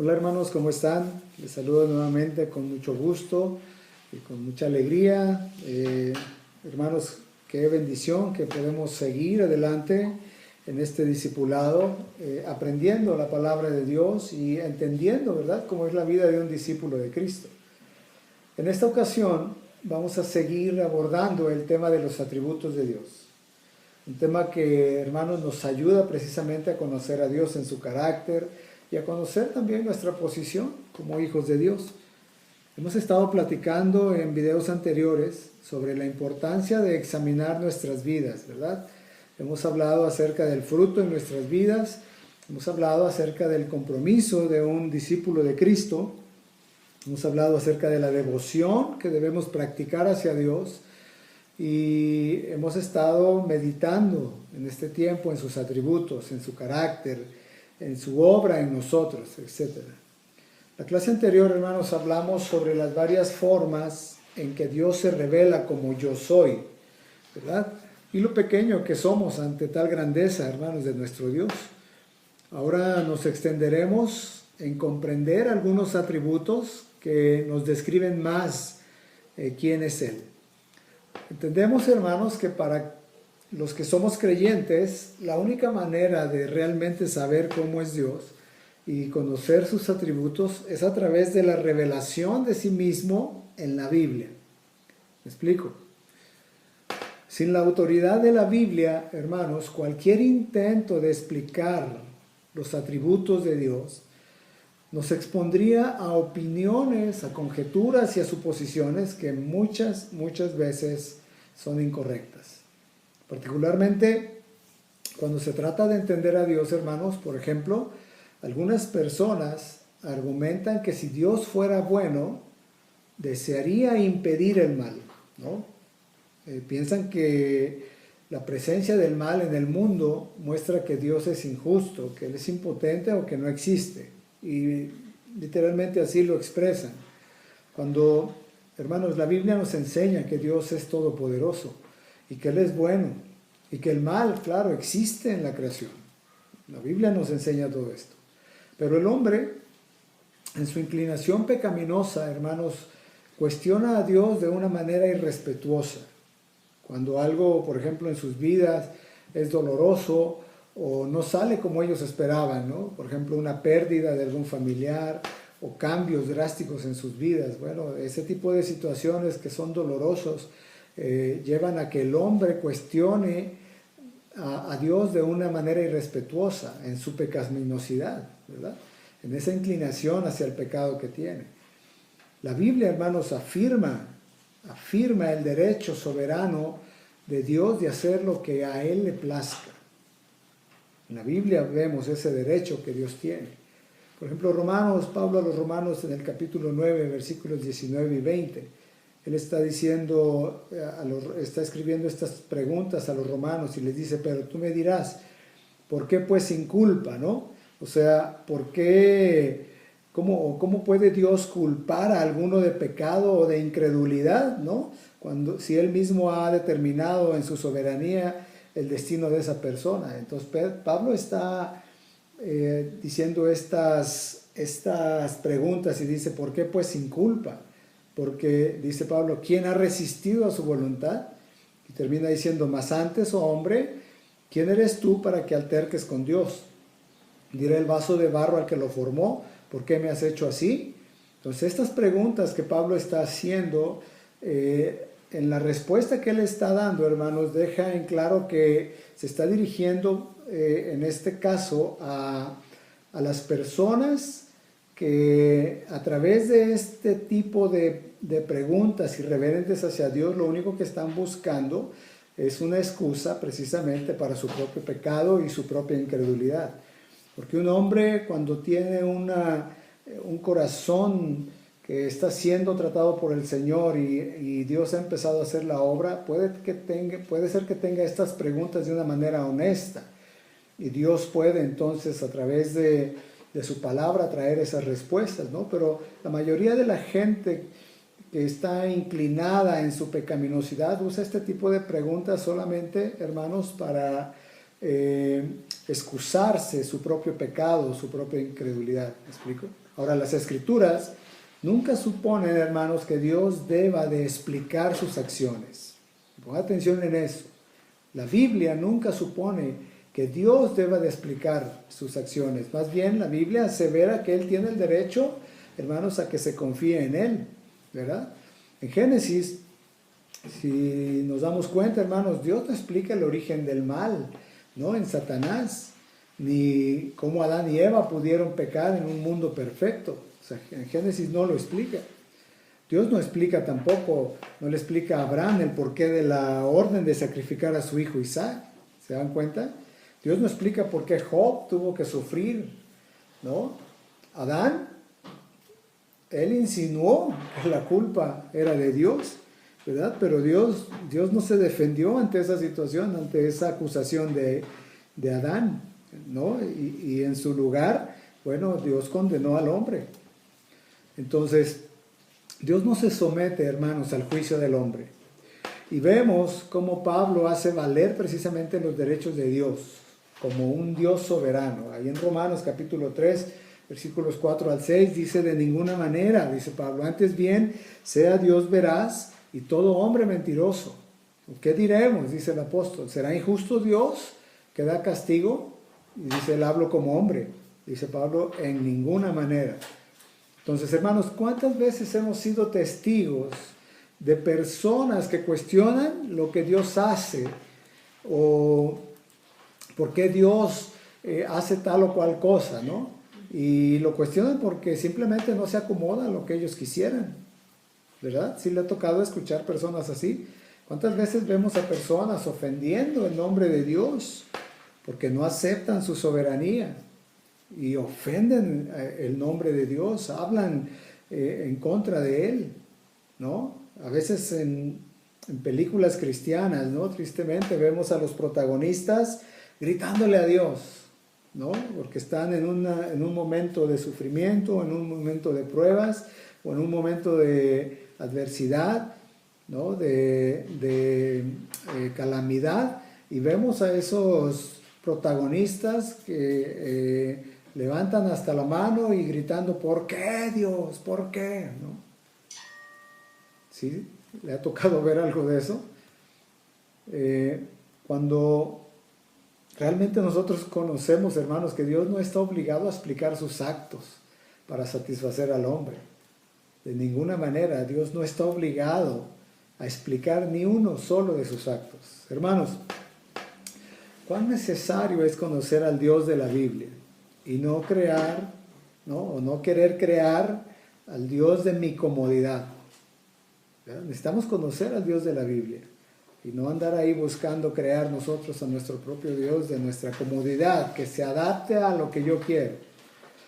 Hola hermanos, ¿cómo están? Les saludo nuevamente con mucho gusto y con mucha alegría. Hermanos, qué bendición que podemos seguir adelante en este discipulado, aprendiendo la palabra de Dios y entendiendo, ¿verdad?, cómo es la vida de un discípulo de Cristo. En esta ocasión vamos a seguir abordando el tema de los atributos de Dios. Un tema que, hermanos, nos ayuda precisamente a conocer a Dios en su carácter y a conocer también nuestra posición como hijos de Dios. Hemos estado platicando en videos anteriores sobre la importancia de examinar nuestras vidas, ¿verdad? Hemos hablado acerca del fruto en nuestras vidas, hemos hablado acerca del compromiso de un discípulo de Cristo, hemos hablado acerca de la devoción que debemos practicar hacia Dios y hemos estado meditando en este tiempo en sus atributos, en su carácter, en su obra en nosotros, etc. La clase anterior, hermanos, hablamos sobre las varias formas en que Dios se revela como yo soy, ¿verdad? Y lo pequeño que somos ante tal grandeza, hermanos, de nuestro Dios. Ahora nos extenderemos en comprender algunos atributos que nos describen más quién es Él. Entendemos, hermanos, que para los que somos creyentes, la única manera de realmente saber cómo es Dios y conocer sus atributos es a través de la revelación de sí mismo en la Biblia. ¿Me explico? Sin la autoridad de la Biblia, hermanos, cualquier intento de explicar los atributos de Dios nos expondría a opiniones, a conjeturas y a suposiciones que muchas veces son incorrectas. Particularmente cuando se trata de entender a Dios, hermanos, por ejemplo, algunas personas argumentan que si Dios fuera bueno, desearía impedir el mal, ¿no? Piensan que la presencia del mal en el mundo muestra que Dios es injusto, que Él es impotente o que no existe. Y literalmente así lo expresan. Cuando, hermanos, la Biblia nos enseña que Dios es todopoderoso y que Él es bueno y que el mal, claro, existe en la creación. La Biblia nos enseña todo esto. Pero el hombre, en su inclinación pecaminosa, hermanos, cuestiona a Dios de una manera irrespetuosa. Cuando algo, por ejemplo, en sus vidas es doloroso o no sale como ellos esperaban, ¿no? Por ejemplo, una pérdida de algún familiar o cambios drásticos en sus vidas. Bueno, ese tipo de situaciones que son dolorosos llevan a que el hombre cuestione a Dios de una manera irrespetuosa en su pecaminosidad, ¿verdad? En esa inclinación hacia el pecado que tiene. La Biblia, hermanos, afirma el derecho soberano de Dios de hacer lo que a Él le plazca. En la Biblia vemos ese derecho que Dios tiene. Por ejemplo, Pablo a los Romanos en el capítulo 9, versículos 19 y 20, él está diciendo, está escribiendo estas preguntas a los romanos y les dice, pero tú me dirás, ¿por qué pues sin culpa, no? O sea, ¿por qué, cómo puede Dios culpar a alguno de pecado o de incredulidad, no? Si Él mismo ha determinado en su soberanía el destino de esa persona. Entonces Pablo está diciendo estas preguntas y dice, ¿por qué pues sin culpa? Porque dice Pablo, ¿quién ha resistido a su voluntad? Y termina diciendo, mas antes, oh hombre, ¿quién eres tú para que alterques con Dios? Dirá el vaso de barro al que lo formó, ¿por qué me has hecho así? Entonces estas preguntas que Pablo está haciendo, en la respuesta que él está dando, hermanos, deja en claro que se está dirigiendo en este caso a las personas que a través de este tipo de preguntas irreverentes hacia Dios, lo único que están buscando es una excusa precisamente para su propio pecado y su propia incredulidad. Porque un hombre cuando tiene un corazón que está siendo tratado por el Señor y Dios ha empezado a hacer la obra, puede ser que tenga estas preguntas de una manera honesta. Y Dios puede entonces a través de su palabra traer esas respuestas, ¿no? Pero la mayoría de la gente que está inclinada en su pecaminosidad usa este tipo de preguntas solamente, hermanos, para excusarse su propio pecado, su propia incredulidad. ¿Me explico? Ahora, las Escrituras nunca suponen, hermanos, que Dios deba de explicar sus acciones. Pongan atención en eso. La Biblia nunca supone que Dios deba de explicar sus acciones. Más bien, la Biblia asevera que Él tiene el derecho, hermanos, a que se confíe en Él, ¿verdad? En Génesis, si nos damos cuenta, hermanos, Dios no explica el origen del mal, ¿no? En Satanás, ni cómo Adán y Eva pudieron pecar en un mundo perfecto. O sea, en Génesis no lo explica. Dios no explica tampoco, no le explica a Abraham el porqué de la orden de sacrificar a su hijo Isaac. ¿Se dan cuenta? Dios no explica por qué Job tuvo que sufrir, ¿no? Adán, él insinuó que la culpa era de Dios, ¿verdad? Pero Dios no se defendió ante esa situación, ante esa acusación de Adán, ¿no? Y en su lugar, bueno, Dios condenó al hombre. Entonces, Dios no se somete, hermanos, al juicio del hombre. Y vemos cómo Pablo hace valer precisamente los derechos de Dios, como un Dios soberano. Ahí en Romanos capítulo 3, versículos 4 al 6, dice: de ninguna manera, dice Pablo, antes bien, sea Dios veraz y todo hombre mentiroso. ¿Qué diremos? Dice el apóstol. ¿Será injusto Dios que da castigo? Y dice: él hablo como hombre. Dice Pablo: en ninguna manera. Entonces, hermanos, ¿cuántas veces hemos sido testigos de personas que cuestionan lo que Dios hace o por qué Dios hace tal o cual cosa, ¿no? Y lo cuestionan porque simplemente no se acomoda a lo que ellos quisieran, ¿verdad? Sí le ha tocado escuchar personas así. ¿Cuántas veces vemos a personas ofendiendo el nombre de Dios porque no aceptan su soberanía y ofenden el nombre de Dios, hablan en contra de Él, ¿no? A veces en películas cristianas, ¿no? Tristemente vemos a los protagonistas gritándole a Dios, ¿no? Porque están en un momento de sufrimiento, en un momento de pruebas o en un momento de adversidad, ¿no? De calamidad, y vemos a esos protagonistas que levantan hasta la mano y gritando: ¿por qué, Dios? ¿Por qué? ¿No? ¿Sí? ¿Le ha tocado ver algo de eso? Cuando realmente nosotros conocemos, hermanos, que Dios no está obligado a explicar sus actos para satisfacer al hombre. De ninguna manera, Dios no está obligado a explicar ni uno solo de sus actos. Hermanos, ¿cuán necesario es conocer al Dios de la Biblia y no crear, ¿no? O no querer crear al Dios de mi comodidad? ¿Verdad? Necesitamos conocer al Dios de la Biblia y no andar ahí buscando crear nosotros a nuestro propio Dios de nuestra comodidad, que se adapte a lo que yo quiero.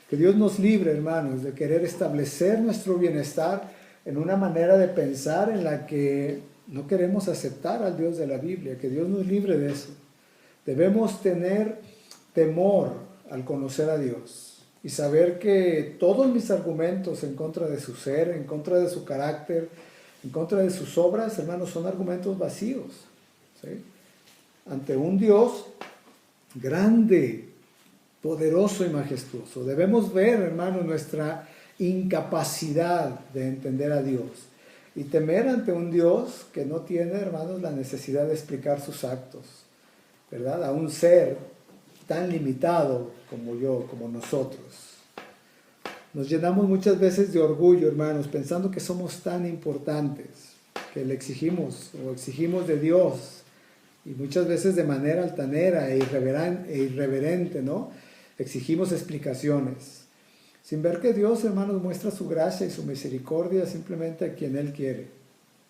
Que Dios nos libre, hermanos, de querer establecer nuestro bienestar en una manera de pensar en la que no queremos aceptar al Dios de la Biblia. Que Dios nos libre de eso. Debemos tener temor al conocer a Dios y saber que todos mis argumentos en contra de su ser, en contra de su carácter, en contra de sus obras, hermanos, son argumentos vacíos, ¿sí? Ante un Dios grande, poderoso y majestuoso. Debemos ver, hermanos, nuestra incapacidad de entender a Dios y temer ante un Dios que no tiene, hermanos, la necesidad de explicar sus actos, ¿verdad? A un ser tan limitado como yo, como nosotros. Nos llenamos muchas veces de orgullo, hermanos, pensando que somos tan importantes, que le exigimos de Dios, y muchas veces de manera altanera e irreverente, ¿no? Exigimos explicaciones, sin ver que Dios, hermanos, muestra su gracia y su misericordia simplemente a quien Él quiere,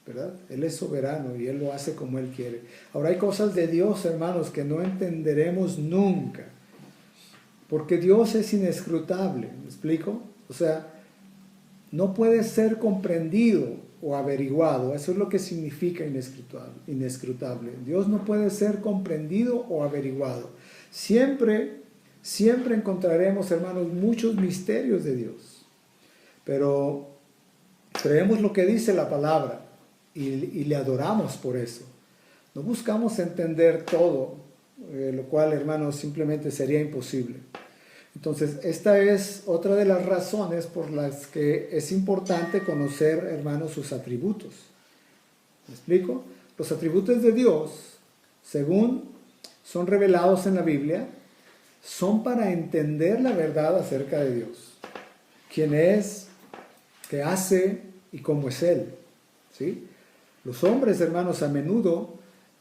¿verdad? Él es soberano y Él lo hace como Él quiere. Ahora hay cosas de Dios, hermanos, que no entenderemos nunca, porque Dios es inescrutable, ¿me explico? O sea, no puede ser comprendido o averiguado. Eso es lo que significa inescrutable. Dios no puede ser comprendido o averiguado. Siempre encontraremos, hermanos, muchos misterios de Dios. Pero creemos lo que dice la palabra y le adoramos por eso. No buscamos entender todo lo cual, hermanos, simplemente sería imposible. Entonces, esta es otra de las razones por las que es importante conocer, hermanos, sus atributos. ¿Me explico? Los atributos de Dios, según son revelados en la Biblia, son para entender la verdad acerca de Dios. Quién es, qué hace y cómo es Él. ¿Sí? Los hombres, hermanos, a menudo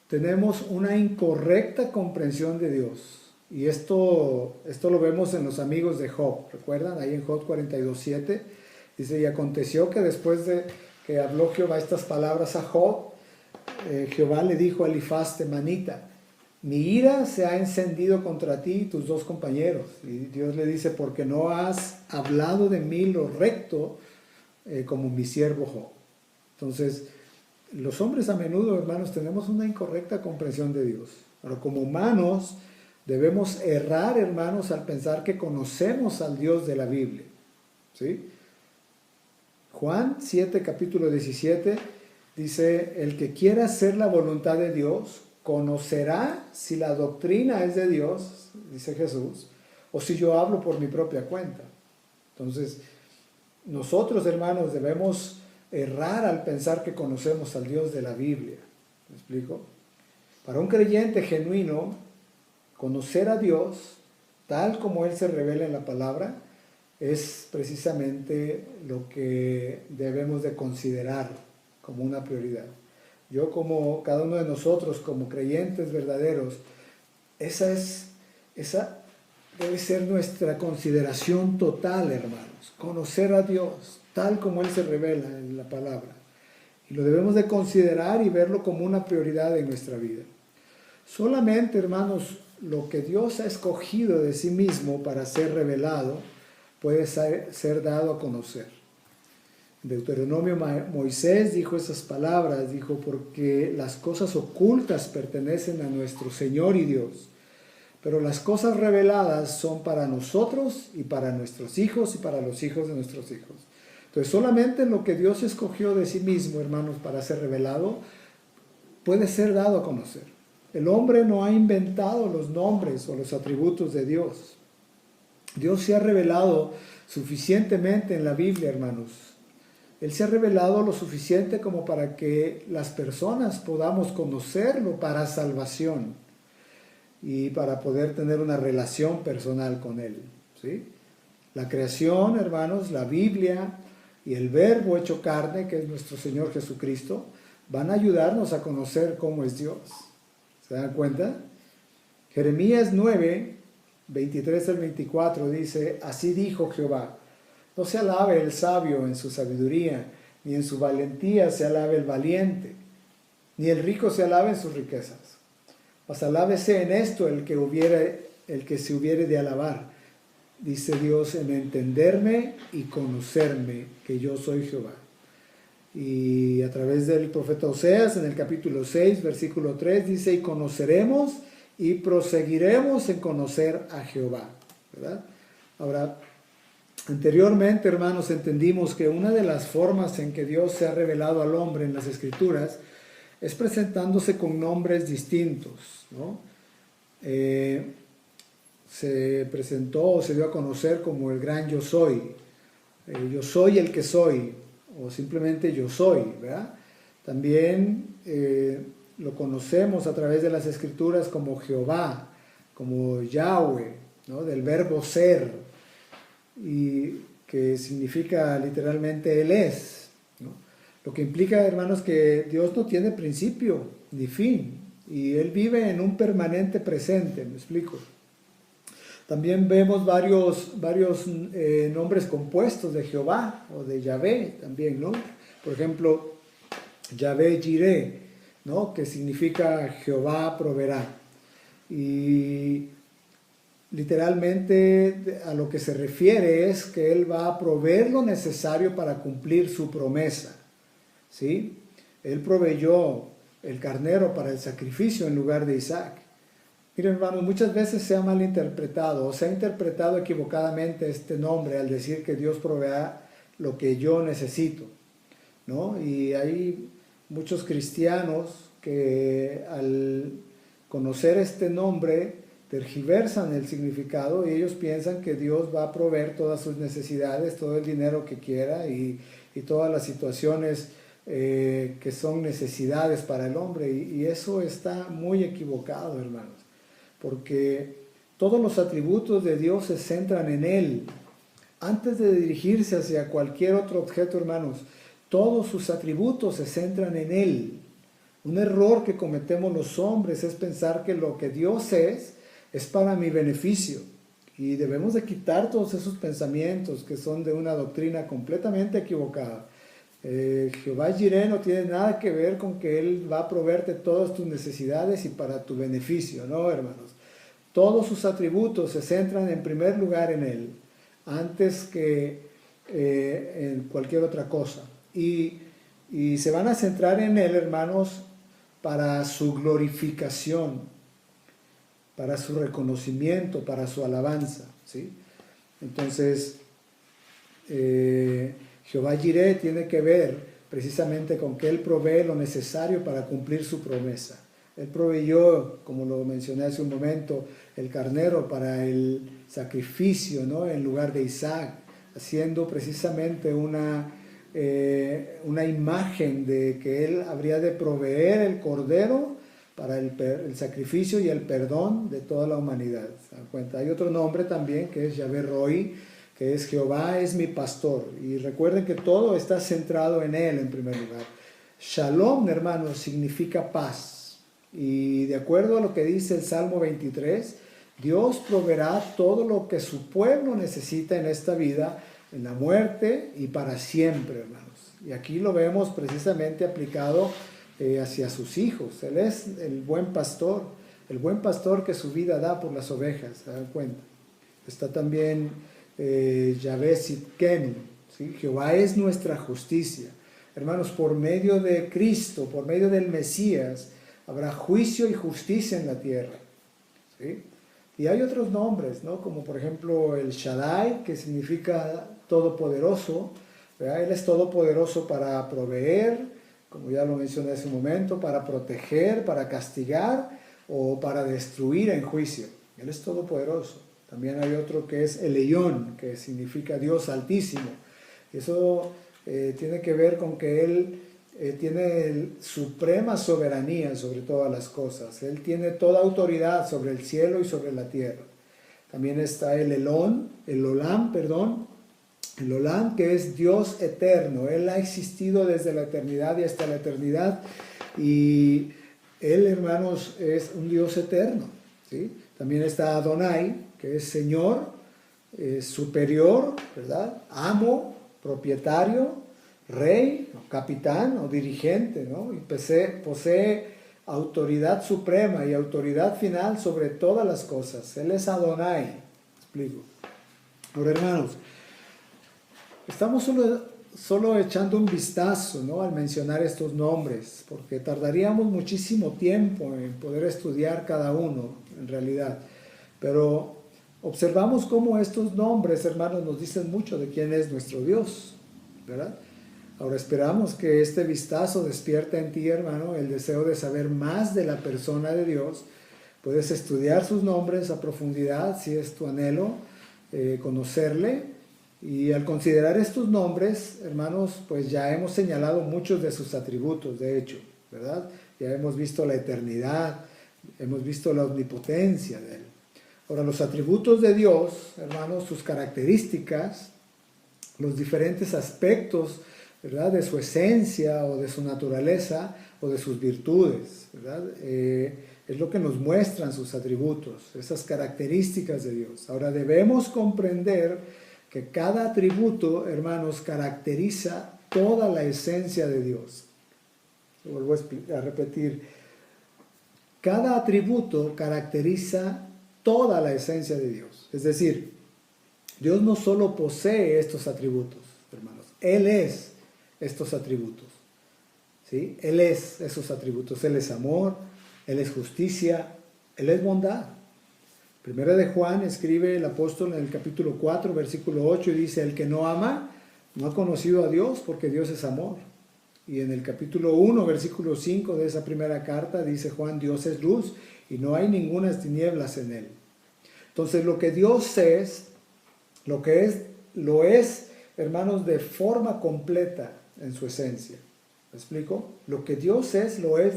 tenemos una incorrecta comprensión de Dios. Y esto lo vemos en los amigos de Job. ¿Recuerdan? Ahí en Job 42:7 dice, y aconteció que después de que habló Jehová estas palabras a Job, Jehová le dijo a Elifaz temanita, mi ira se ha encendido contra ti y tus dos compañeros. Y Dios le dice, porque no has hablado de mí lo recto como mi siervo Job. Entonces, los hombres a menudo, hermanos, tenemos una incorrecta comprensión de Dios. Pero como humanos, debemos errar, hermanos, al pensar que conocemos al Dios de la Biblia. ¿Sí? Juan 7, capítulo 17, dice, el que quiera hacer la voluntad de Dios, conocerá si la doctrina es de Dios, dice Jesús, o si yo hablo por mi propia cuenta. Entonces, nosotros, hermanos, debemos errar al pensar que conocemos al Dios de la Biblia. ¿Me explico? Para un creyente genuino, conocer a Dios, tal como Él se revela en la palabra, es precisamente lo que debemos de considerar como una prioridad. Yo como cada uno de nosotros, como creyentes verdaderos, esa debe ser nuestra consideración total, hermanos. Conocer a Dios, tal como Él se revela en la palabra. Y lo debemos de considerar y verlo como una prioridad en nuestra vida. Solamente, hermanos, lo que Dios ha escogido de sí mismo para ser revelado puede ser dado a conocer. En Deuteronomio, Moisés dijo esas palabras, dijo, porque las cosas ocultas pertenecen a nuestro Señor y Dios, pero las cosas reveladas son para nosotros y para nuestros hijos y para los hijos de nuestros hijos. Entonces, solamente lo que Dios escogió de sí mismo, hermanos, para ser revelado, puede ser dado a conocer. El hombre no ha inventado los nombres o los atributos de Dios. Dios se ha revelado suficientemente en la Biblia, hermanos. Él se ha revelado lo suficiente como para que las personas podamos conocerlo para salvación y para poder tener una relación personal con Él. ¿Sí? La creación, hermanos, la Biblia y el Verbo hecho carne, que es nuestro Señor Jesucristo, van a ayudarnos a conocer cómo es Dios. ¿Se dan cuenta? Jeremías 9, 23 al 24 dice, así dijo Jehová, no se alabe el sabio en su sabiduría, ni en su valentía se alabe el valiente, ni el rico se alabe en sus riquezas. Mas alábese en esto el que se hubiere de alabar, dice Dios, en entenderme y conocerme, que yo soy Jehová. Y a través del profeta Oseas, en el capítulo 6, versículo 3, dice, y conoceremos y proseguiremos en conocer a Jehová. ¿Verdad? Ahora, anteriormente, hermanos, entendimos que una de las formas en que Dios se ha revelado al hombre en las Escrituras es presentándose con nombres distintos, ¿no? Se presentó o se dio a conocer como el gran yo soy. Yo soy el que soy, o simplemente yo soy, ¿verdad? También lo conocemos a través de las Escrituras como Jehová, como Yahweh, ¿no? Del verbo ser, y que significa literalmente Él es, ¿no? Lo que implica, hermanos, que Dios no tiene principio ni fin, y Él vive en un permanente presente, ¿me explico? También vemos varios nombres compuestos de Jehová o de Yahvé también, ¿no? Por ejemplo, Yahvé Jireh, ¿no? Que significa Jehová proveerá. Y literalmente a lo que se refiere es que Él va a proveer lo necesario para cumplir su promesa, ¿sí? Él proveyó el carnero para el sacrificio en lugar de Isaac. Miren, hermanos, muchas veces se ha malinterpretado o se ha interpretado equivocadamente este nombre al decir que Dios proveerá lo que yo necesito, ¿no? Y hay muchos cristianos que al conocer este nombre, tergiversan el significado y ellos piensan que Dios va a proveer todas sus necesidades, todo el dinero que quiera y todas las situaciones que son necesidades para el hombre. Y eso está muy equivocado, hermanos, porque todos los atributos de Dios se centran en Él. Antes de dirigirse hacia cualquier otro objeto, hermanos, todos sus atributos se centran en Él. Un error que cometemos los hombres es pensar que lo que Dios es para mi beneficio. Y debemos de quitar todos esos pensamientos que son de una doctrina completamente equivocada. Jehová Jireh no tiene nada que ver con que Él va a proveerte todas tus necesidades y para tu beneficio, no, hermanos. Todos sus atributos se centran en primer lugar en Él, antes que en cualquier otra cosa. Y se van a centrar en Él, hermanos, para su glorificación, para su reconocimiento, para su alabanza, ¿sí? Entonces, Jehová Jireh tiene que ver precisamente con que Él provee lo necesario para cumplir su promesa. Él proveyó, como lo mencioné hace un momento, el carnero para el sacrificio, ¿no?, en lugar de Isaac, haciendo precisamente una imagen de que Él habría de proveer el cordero para el sacrificio y el perdón de toda la humanidad. ¿Se dan cuenta? Hay otro nombre también que es Yahvé Roi, que es Jehová es mi pastor. Y recuerden que todo está centrado en Él en primer lugar. Shalom, hermanos, significa paz. Y de acuerdo a lo que dice el Salmo 23, Dios proveerá todo lo que su pueblo necesita en esta vida, en la muerte y para siempre, hermanos. Y aquí lo vemos precisamente aplicado hacia sus hijos. Él es el buen pastor que su vida da por las ovejas, ¿se dan cuenta? Está también Yahvé Sidkenu, ¿sí? Jehová es nuestra justicia. Hermanos, por medio de Cristo, por medio del Mesías, habrá juicio y justicia en la tierra, ¿sí? Y hay otros nombres, ¿no?, como por ejemplo el Shaddai, que significa todopoderoso, ¿verdad? Él es todopoderoso para proveer, como ya lo mencioné hace un momento, para proteger, para castigar o para destruir en juicio. Él es todopoderoso. También hay otro que es el Elyon, que significa Dios Altísimo. Eso tiene que ver con que Él tiene suprema soberanía sobre todas las cosas. Él tiene toda autoridad sobre el cielo y sobre la tierra. También está el Olam, que es Dios eterno. Él ha existido desde la eternidad y hasta la eternidad. Y Él, hermanos, es un Dios eterno, ¿sí? También está Adonai, que es Señor, superior, ¿verdad? Amo, propietario, rey, capitán o dirigente, ¿no? Y posee autoridad suprema y autoridad final sobre todas las cosas. Él es Adonai. Explico. Ahora, hermanos, estamos solo echando un vistazo, ¿no?, al mencionar estos nombres, porque tardaríamos muchísimo tiempo en poder estudiar cada uno, en realidad. Pero observamos cómo estos nombres, hermanos, nos dicen mucho de quién es nuestro Dios, ¿verdad? Ahora esperamos que este vistazo despierte en ti, hermano, el deseo de saber más de la persona de Dios. Puedes estudiar sus nombres a profundidad, si es tu anhelo, conocerle. Y al considerar estos nombres, hermanos, pues ya hemos señalado muchos de sus atributos, de hecho, ¿verdad? Ya hemos visto la eternidad, hemos visto la omnipotencia de Él. Ahora, los atributos de Dios, hermanos, sus características, los diferentes aspectos, ¿verdad?, de su esencia o de su naturaleza o de sus virtudes, ¿verdad? Es lo que nos muestran sus atributos, esas características de Dios. Ahora, debemos comprender que cada atributo, hermanos, caracteriza toda la esencia de Dios. Lo vuelvo a repetir. Cada atributo caracteriza toda la esencia de Dios. Es decir, Dios no solo posee estos atributos, hermanos. Él es estos atributos, ¿sí? Él es esos atributos. Él es amor, Él es justicia, Él es bondad. Primera de Juan escribe el apóstol en el capítulo 4, versículo 8, y dice: el que no ama no ha conocido a Dios, porque Dios es amor. Y en el capítulo 1, versículo 5 de esa primera carta dice Juan, Dios es luz y no hay ninguna tinieblas en él. Entonces lo que Dios es, lo es, hermanos, de forma completa en su esencia. ¿Me explico? Lo que Dios es, lo es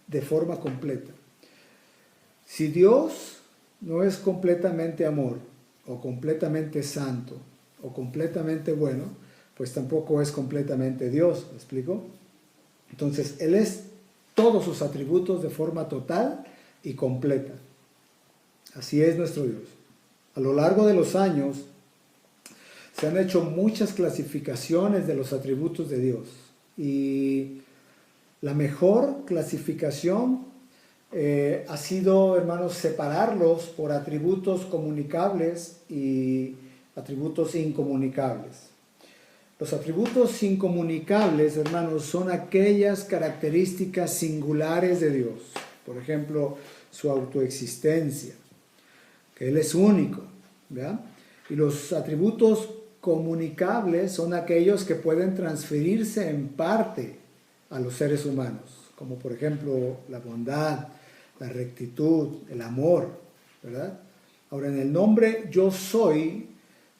de forma completa. Si Dios no es completamente amor, o completamente santo, o completamente bueno, pues tampoco es completamente Dios. ¿Me explico? Entonces, Él es todos sus atributos de forma total y completa. Así es nuestro Dios. A lo largo de los años se han hecho muchas clasificaciones de los atributos de Dios. Y la mejor clasificación ha sido, hermanos, separarlos por atributos comunicables y atributos incomunicables. Los atributos incomunicables, hermanos, son aquellas características singulares de Dios. Por ejemplo, su autoexistencia, que Él es único, ¿verdad? Y los atributos comunicables son aquellos que pueden transferirse en parte a los seres humanos, como por ejemplo la bondad, la rectitud, el amor, ¿verdad? Ahora, en el nombre Yo Soy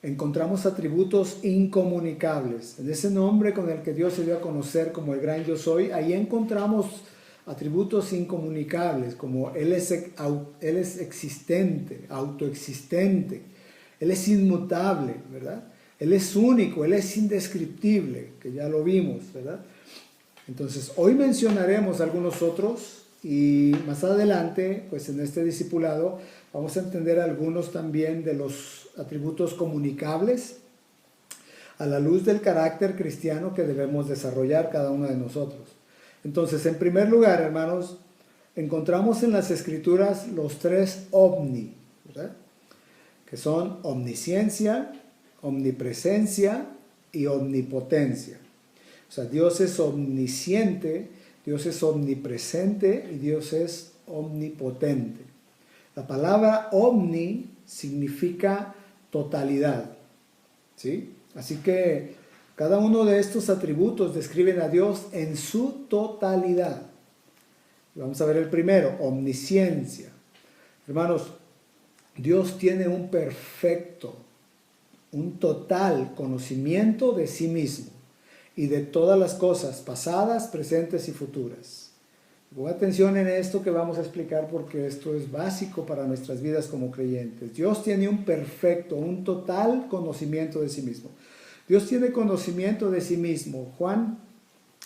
encontramos atributos incomunicables. En ese nombre con el que Dios se dio a conocer como el gran Yo Soy, ahí encontramos atributos incomunicables, como Él es existente, autoexistente, Él es inmutable, ¿verdad? Él es único, Él es indescriptible, que ya lo vimos, ¿verdad? Entonces, hoy mencionaremos algunos otros y más adelante, pues en este discipulado, vamos a entender algunos también de los atributos comunicables a la luz del carácter cristiano que debemos desarrollar cada uno de nosotros. Entonces, en primer lugar, hermanos, encontramos en las Escrituras los tres omni, ¿verdad? Que son omnisciencia, omnipresencia y omnipotencia. O sea, Dios es omnisciente, Dios es omnipresente y Dios es omnipotente. La palabra omni significa totalidad, ¿sí? Así que cada uno de estos atributos describen a Dios en su totalidad. Vamos a ver el primero, omnisciencia. Hermanos, Dios tiene un perfecto, un total conocimiento de sí mismo y de todas las cosas pasadas, presentes y futuras. Pon atención en esto que vamos a explicar porque esto es básico para nuestras vidas como creyentes. Dios tiene un perfecto, un total conocimiento de sí mismo. Dios tiene conocimiento de sí mismo. Juan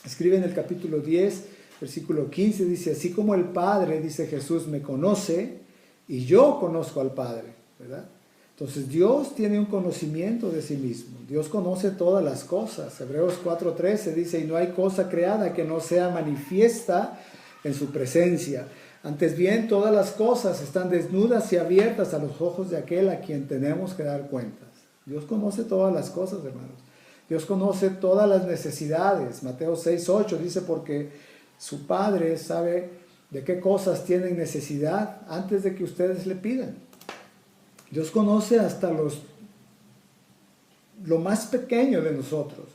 escribe en el capítulo 10, versículo 15, dice, así como el Padre, dice Jesús, me conoce y yo conozco al Padre, ¿verdad? Entonces Dios tiene un conocimiento de sí mismo. Dios conoce todas las cosas. Hebreos 4:13 dice, y no hay cosa creada que no sea manifiesta en su presencia. Antes bien, todas las cosas están desnudas y abiertas a los ojos de aquel a quien tenemos que dar cuentas. Dios conoce todas las cosas, hermanos. Dios conoce todas las necesidades. Mateo 6:8 dice, porque su Padre sabe de qué cosas tienen necesidad antes de que ustedes le pidan. Dios conoce hasta lo más pequeño de nosotros.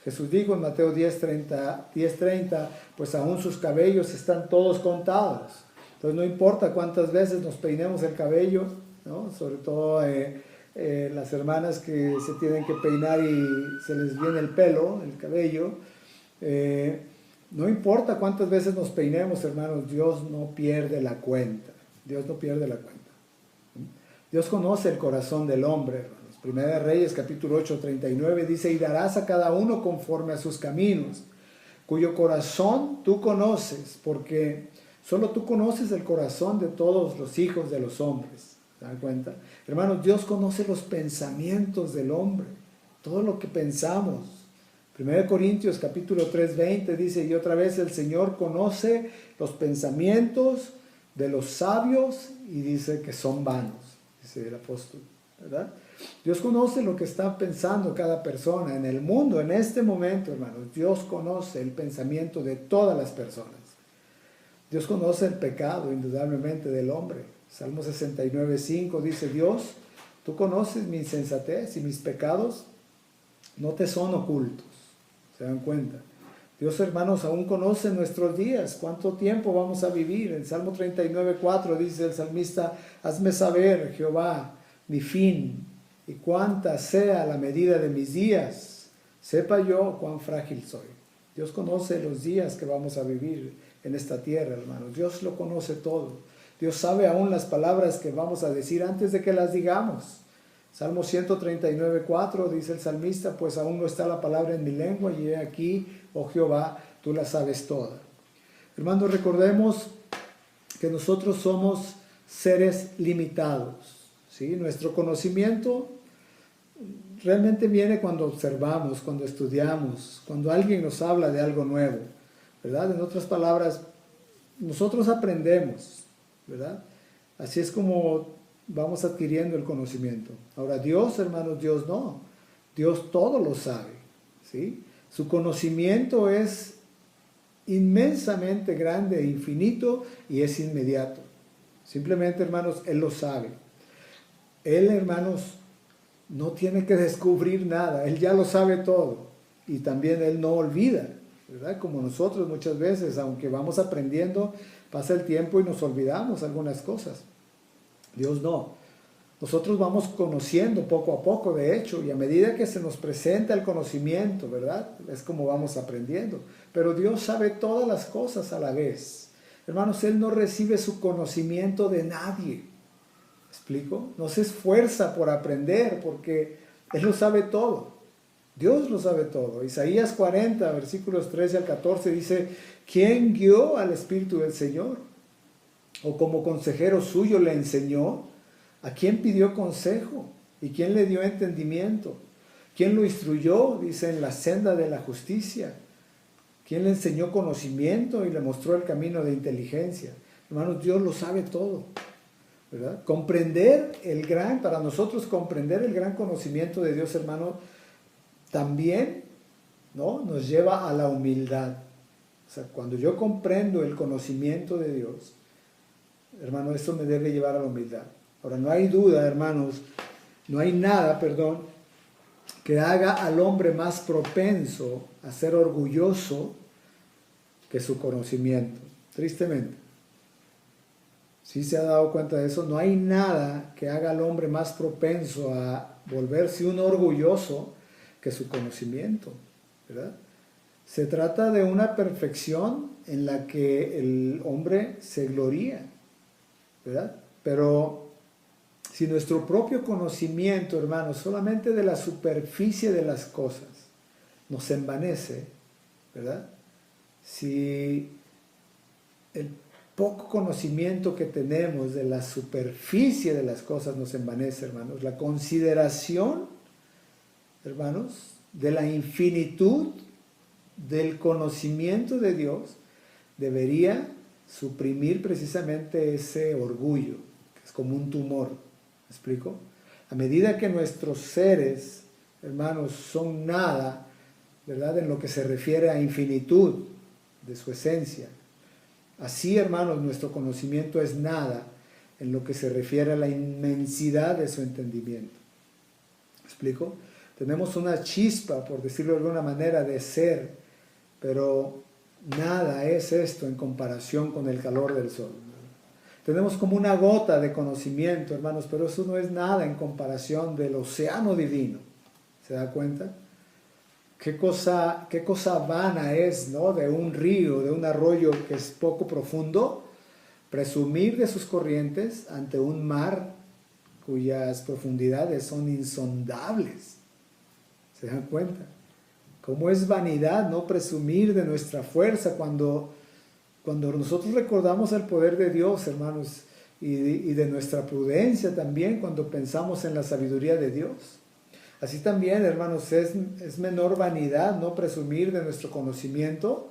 Jesús dijo en Mateo 10:30, pues aún sus cabellos están todos contados. Entonces no importa cuántas veces nos peinemos el cabello, ¿no? Sobre todo las hermanas que se tienen que peinar y se les viene el pelo, el cabello. No importa cuántas veces nos peinemos, hermanos, Dios no pierde la cuenta. Dios no pierde la cuenta. Dios conoce el corazón del hombre, hermanos. Primera de Reyes, capítulo 8:39, dice, y darás a cada uno conforme a sus caminos, cuyo corazón tú conoces, porque solo tú conoces el corazón de todos los hijos de los hombres. ¿Se dan cuenta? Hermanos, Dios conoce los pensamientos del hombre, todo lo que pensamos. 1 Corintios, capítulo 3:20, dice, y otra vez el Señor conoce los pensamientos de los sabios y dice que son vanos. Dice el apóstol, ¿verdad? Dios conoce lo que está pensando cada persona en el mundo, en este momento, hermanos. Dios conoce el pensamiento de todas las personas. Dios conoce el pecado, indudablemente, del hombre. Salmo 69:5 dice, Dios, tú conoces mi insensatez y mis pecados no te son ocultos. ¿Se dan cuenta? Dios, hermanos, aún conoce nuestros días, cuánto tiempo vamos a vivir. En Salmo 39:4 dice el salmista: hazme saber, Jehová, mi fin, y cuánta sea la medida de mis días, sepa yo cuán frágil soy. Dios conoce los días que vamos a vivir en esta tierra, hermanos. Dios lo conoce todo. Dios sabe aún las palabras que vamos a decir antes de que las digamos. Salmo 139:4 dice el salmista: pues aún no está la palabra en mi lengua, y he aquí, oh Jehová, tú la sabes toda. Hermanos, recordemos que nosotros somos seres limitados, ¿sí? Nuestro conocimiento realmente viene cuando observamos, cuando estudiamos, cuando alguien nos habla de algo nuevo, ¿verdad? En otras palabras, nosotros aprendemos, ¿verdad? Así es como vamos adquiriendo el conocimiento. Ahora, Dios, hermanos, Dios no. Dios todo lo sabe, ¿sí? Su conocimiento es inmensamente grande e infinito, y es inmediato. Simplemente, hermanos, Él lo sabe. Él, hermanos, no tiene que descubrir nada. Él ya lo sabe todo. Y también Él no olvida, ¿verdad? Como nosotros muchas veces, aunque vamos aprendiendo, pasa el tiempo y nos olvidamos algunas cosas. Dios no. Nosotros vamos conociendo poco a poco, de hecho, y a medida que se nos presenta el conocimiento, ¿verdad? Es como vamos aprendiendo. Pero Dios sabe todas las cosas a la vez. Hermanos, Él no recibe su conocimiento de nadie. ¿Me explico? No se esfuerza por aprender, porque Él lo sabe todo. Dios lo sabe todo. Isaías 40, versículos 13 al 14 dice: ¿quién guió al Espíritu del Señor? ¿O como consejero suyo le enseñó? ¿A quién pidió consejo? ¿Y quién le dio entendimiento? ¿Quién lo instruyó? Dice: en la senda de la justicia. ¿Quién le enseñó conocimiento y le mostró el camino de inteligencia? Hermanos, Dios lo sabe todo, ¿verdad? Para nosotros comprender el gran conocimiento de Dios, hermano, también, ¿no?, nos lleva a la humildad. O sea, cuando yo comprendo el conocimiento de Dios, hermano, esto me debe llevar a la humildad. Ahora, no hay duda, hermanos, no hay nada, que haga al hombre más propenso a ser orgulloso que su conocimiento. Tristemente. ¿Sí se ha dado cuenta de eso? No hay nada que haga al hombre más propenso a volverse un orgulloso que su conocimiento, ¿verdad? Se trata de una perfección en la que el hombre se gloría, ¿verdad? Pero si nuestro propio conocimiento, hermanos, solamente de la superficie de las cosas nos envanece, ¿verdad? Si el poco conocimiento que tenemos de la superficie de las cosas nos envanece, hermanos, la consideración, hermanos, de la infinitud del conocimiento de Dios debería suprimir precisamente ese orgullo, que es como un tumor. ¿Me explico? A medida que nuestros seres, hermanos, son nada, ¿verdad?, en lo que se refiere a infinitud de su esencia, así, hermanos, nuestro conocimiento es nada en lo que se refiere a la inmensidad de su entendimiento. ¿Me explico? Tenemos una chispa, por decirlo de alguna manera, de ser, pero nada es esto en comparación con el calor del sol. Tenemos como una gota de conocimiento, hermanos, pero eso no es nada en comparación del océano divino. ¿Se da cuenta? Qué cosa vana es, ¿no?, de un río, de un arroyo que es poco profundo, presumir de sus corrientes ante un mar cuyas profundidades son insondables. ¿Se dan cuenta? Cómo es vanidad no presumir de nuestra fuerza cuando nosotros recordamos el poder de Dios, hermanos, y de nuestra prudencia también cuando pensamos en la sabiduría de Dios. Así también, hermanos, es menor vanidad no presumir de nuestro conocimiento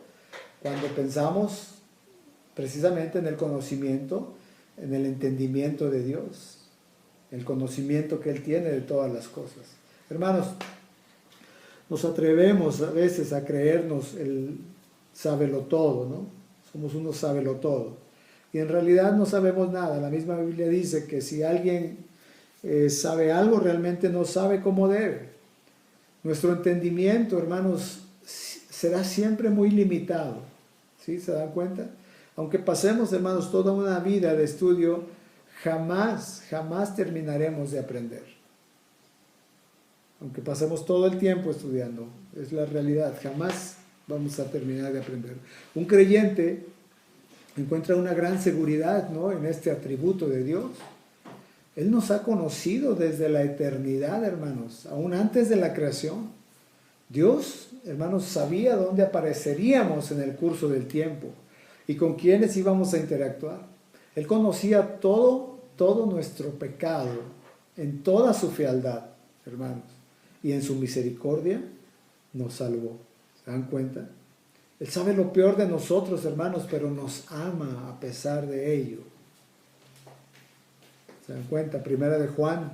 cuando pensamos precisamente en el conocimiento, en el entendimiento de Dios, el conocimiento que Él tiene de todas las cosas. Hermanos, nos atrevemos a veces a creernos el sábelotodo, ¿no? Somos unos sábelotodo. Y en realidad no sabemos nada. La misma Biblia dice que si alguien sabe algo, realmente no sabe cómo debe. Nuestro entendimiento, hermanos, será siempre muy limitado. ¿Sí? ¿Se dan cuenta? Aunque pasemos, hermanos, toda una vida de estudio, jamás terminaremos de aprender. Aunque pasemos todo el tiempo estudiando, es la realidad, jamás vamos a terminar de aprender. Un creyente encuentra una gran seguridad, ¿no?, en este atributo de Dios. Él nos ha conocido desde la eternidad, hermanos, aún antes de la creación. Dios, hermanos, sabía dónde apareceríamos en el curso del tiempo y con quiénes íbamos a interactuar. Él conocía todo nuestro pecado en toda su fealdad, hermanos, y en su misericordia nos salvó. ¿Se dan cuenta? Él sabe lo peor de nosotros, hermanos, pero nos ama a pesar de ello. ¿Se dan cuenta? Primera de Juan,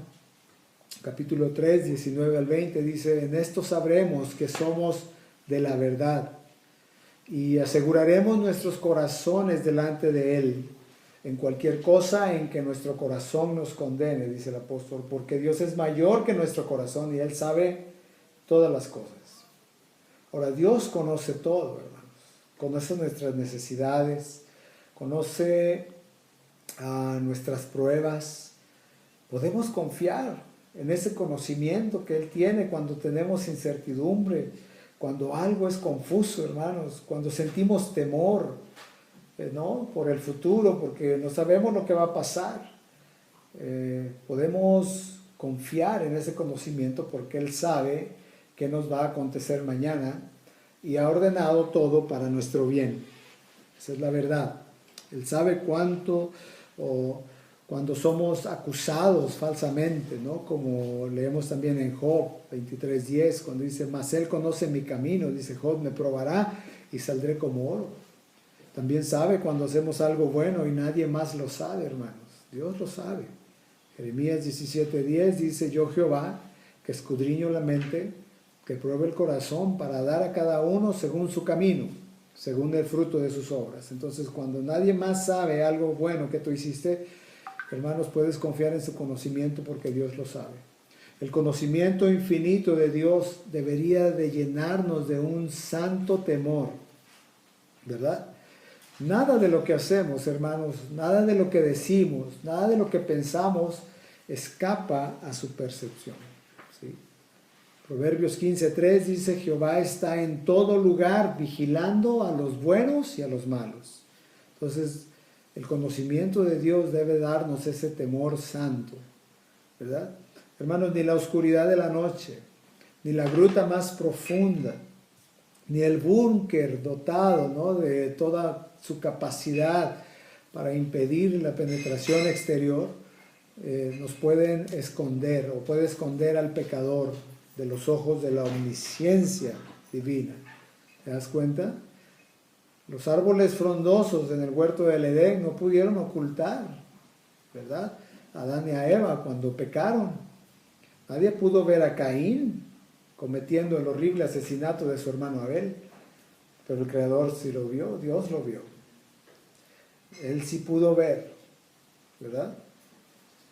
capítulo 3, 19 al 20, dice: en esto sabremos que somos de la verdad y aseguraremos nuestros corazones delante de Él en cualquier cosa en que nuestro corazón nos condene, dice el apóstol, porque Dios es mayor que nuestro corazón y Él sabe todas las cosas. Ahora, Dios conoce todo, hermanos. Conoce nuestras necesidades, conoce nuestras pruebas. Podemos confiar en ese conocimiento que Él tiene cuando tenemos incertidumbre, cuando algo es confuso, hermanos, cuando sentimos temor, ¿no?, por el futuro, porque no sabemos lo que va a pasar. Podemos confiar en ese conocimiento porque Él sabe qué nos va a acontecer mañana y ha ordenado todo para nuestro bien. Esa es la verdad. Él sabe cuánto, o cuando somos acusados falsamente, ¿no?, como leemos también en Job 23:10, cuando dice: mas Él conoce mi camino, dice Job, me probará y saldré como oro. También sabe cuando hacemos algo bueno y nadie más lo sabe, hermanos. Dios lo sabe. Jeremías 17:10 dice: yo Jehová, que escudriño la mente, que pruebe el corazón para dar a cada uno según su camino, según el fruto de sus obras. Entonces, cuando nadie más sabe algo bueno que tú hiciste, hermanos, puedes confiar en su conocimiento porque Dios lo sabe. El conocimiento infinito de Dios debería de llenarnos de un santo temor, ¿verdad? Nada de lo que hacemos, hermanos, nada de lo que decimos, nada de lo que pensamos escapa a su percepción, ¿sí? Proverbios 15:3 dice: Jehová está en todo lugar vigilando a los buenos y a los malos. Entonces, el conocimiento de Dios debe darnos ese temor santo, ¿verdad? Hermanos, ni la oscuridad de la noche, ni la gruta más profunda, ni el búnker dotado, ¿no?, de toda su capacidad para impedir la penetración exterior, nos pueden esconder o puede esconder al pecador de los ojos de la omnisciencia divina. ¿Te das cuenta? Los árboles frondosos en el huerto del Edén no pudieron ocultar, ¿verdad?, a Adán y a Eva cuando pecaron. Nadie pudo ver a Caín cometiendo el horrible asesinato de su hermano Abel, pero el Creador sí lo vio, Dios lo vio. Él sí pudo ver, ¿verdad?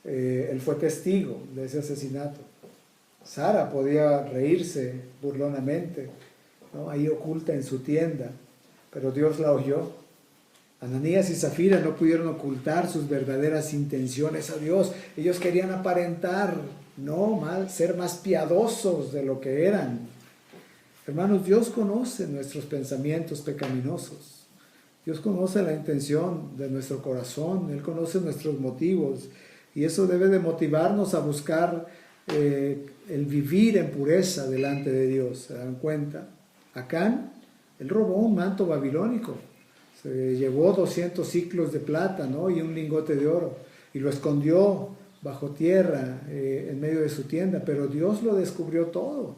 Él fue testigo de ese asesinato. Sara podía reírse burlonamente, ¿no?, ahí oculta en su tienda, pero Dios la oyó. Ananías y Zafira no pudieron ocultar sus verdaderas intenciones a Dios. Ellos querían aparentar, ser más piadosos de lo que eran. Hermanos, Dios conoce nuestros pensamientos pecaminosos. Dios conoce la intención de nuestro corazón. Él conoce nuestros motivos. Y eso debe de motivarnos a buscar el vivir en pureza delante de Dios. ¿Se dan cuenta? Acán, él robó un manto babilónico. Se llevó 200 siclos de plata, ¿no?, y un lingote de oro. Y lo escondió bajo tierra en medio de su tienda. Pero Dios lo descubrió todo.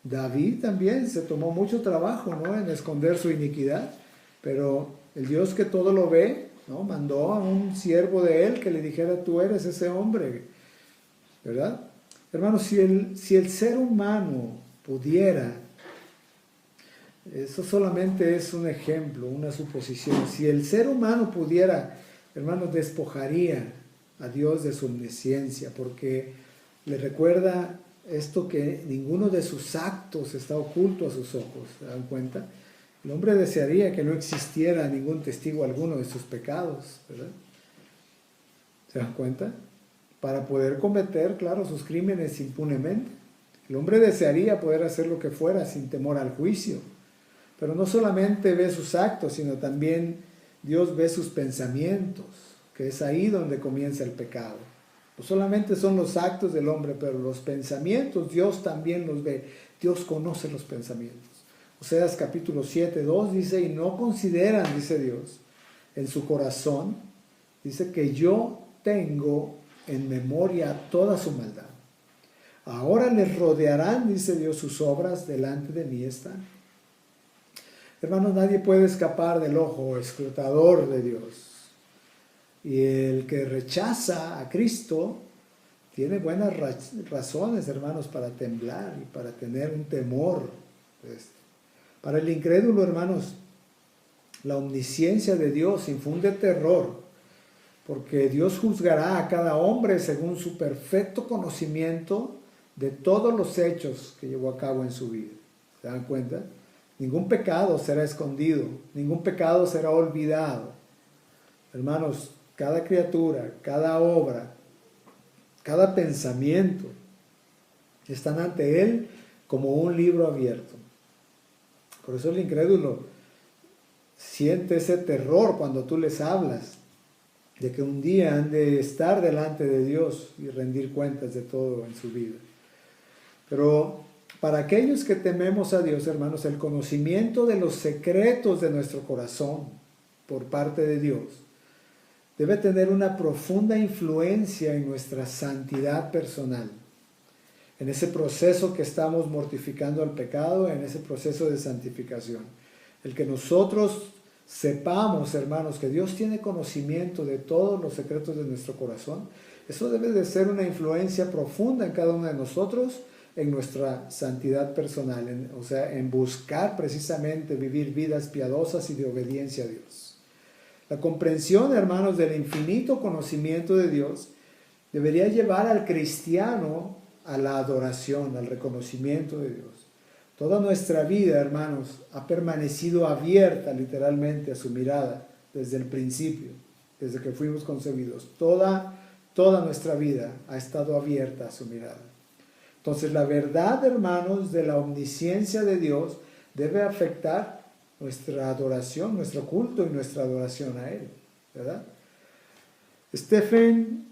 David también se tomó mucho trabajo, ¿no?, en esconder su iniquidad. Pero el Dios que todo lo ve, ¿no?, mandó a un siervo de él que le dijera: tú eres ese hombre, ¿verdad? Hermanos, si el ser humano pudiera, eso solamente es un ejemplo, una suposición, si el ser humano pudiera, hermanos, despojaría a Dios de su omnisciencia, porque le recuerda esto que ninguno de sus actos está oculto a sus ojos, ¿se dan cuenta? El hombre desearía que no existiera ningún testigo alguno de sus pecados, ¿verdad? ¿Se dan cuenta? Para poder cometer, claro, sus crímenes impunemente. El hombre desearía poder hacer lo que fuera sin temor al juicio. Pero no solamente ve sus actos, sino también Dios ve sus pensamientos, que es ahí donde comienza el pecado. No solamente son los actos del hombre, pero los pensamientos Dios también los ve. Dios conoce los pensamientos. Oseas capítulo 7, 2 dice, y no consideran, dice Dios, en su corazón, dice que yo tengo en memoria toda su maldad. Ahora les rodearán, dice Dios, sus obras, delante de mí están. Hermanos, nadie puede escapar del ojo escrutador de Dios. Y el que rechaza a Cristo tiene buenas razones, hermanos, para temblar y para tener un temor. Para el incrédulo, hermanos, la omnisciencia de Dios infunde terror, porque Dios juzgará a cada hombre según su perfecto conocimiento de todos los hechos que llevó a cabo en su vida. ¿Se dan cuenta? Ningún pecado será escondido, ningún pecado será olvidado. Hermanos, cada criatura, cada obra, cada pensamiento están ante Él como un libro abierto. Por eso el incrédulo siente ese terror cuando tú les hablas de que un día han de estar delante de Dios y rendir cuentas de todo en su vida. Pero para aquellos que tememos a Dios, hermanos, el conocimiento de los secretos de nuestro corazón por parte de Dios debe tener una profunda influencia en nuestra santidad personal. En ese proceso que estamos mortificando al pecado, en ese proceso de santificación. El que nosotros sepamos, hermanos, que Dios tiene conocimiento de todos los secretos de nuestro corazón, eso debe de ser una influencia profunda en cada uno de nosotros, en nuestra santidad personal, o sea, en buscar precisamente vivir vidas piadosas y de obediencia a Dios. La comprensión, hermanos, del infinito conocimiento de Dios debería llevar al cristiano a la adoración, al reconocimiento de Dios. Toda nuestra vida, hermanos, ha permanecido abierta literalmente a su mirada desde el principio, desde que fuimos concebidos. Toda nuestra vida ha estado abierta a su mirada. Entonces la verdad, hermanos, de la omnisciencia de Dios debe afectar nuestra adoración, nuestro culto y nuestra adoración a Él, ¿verdad? Stephen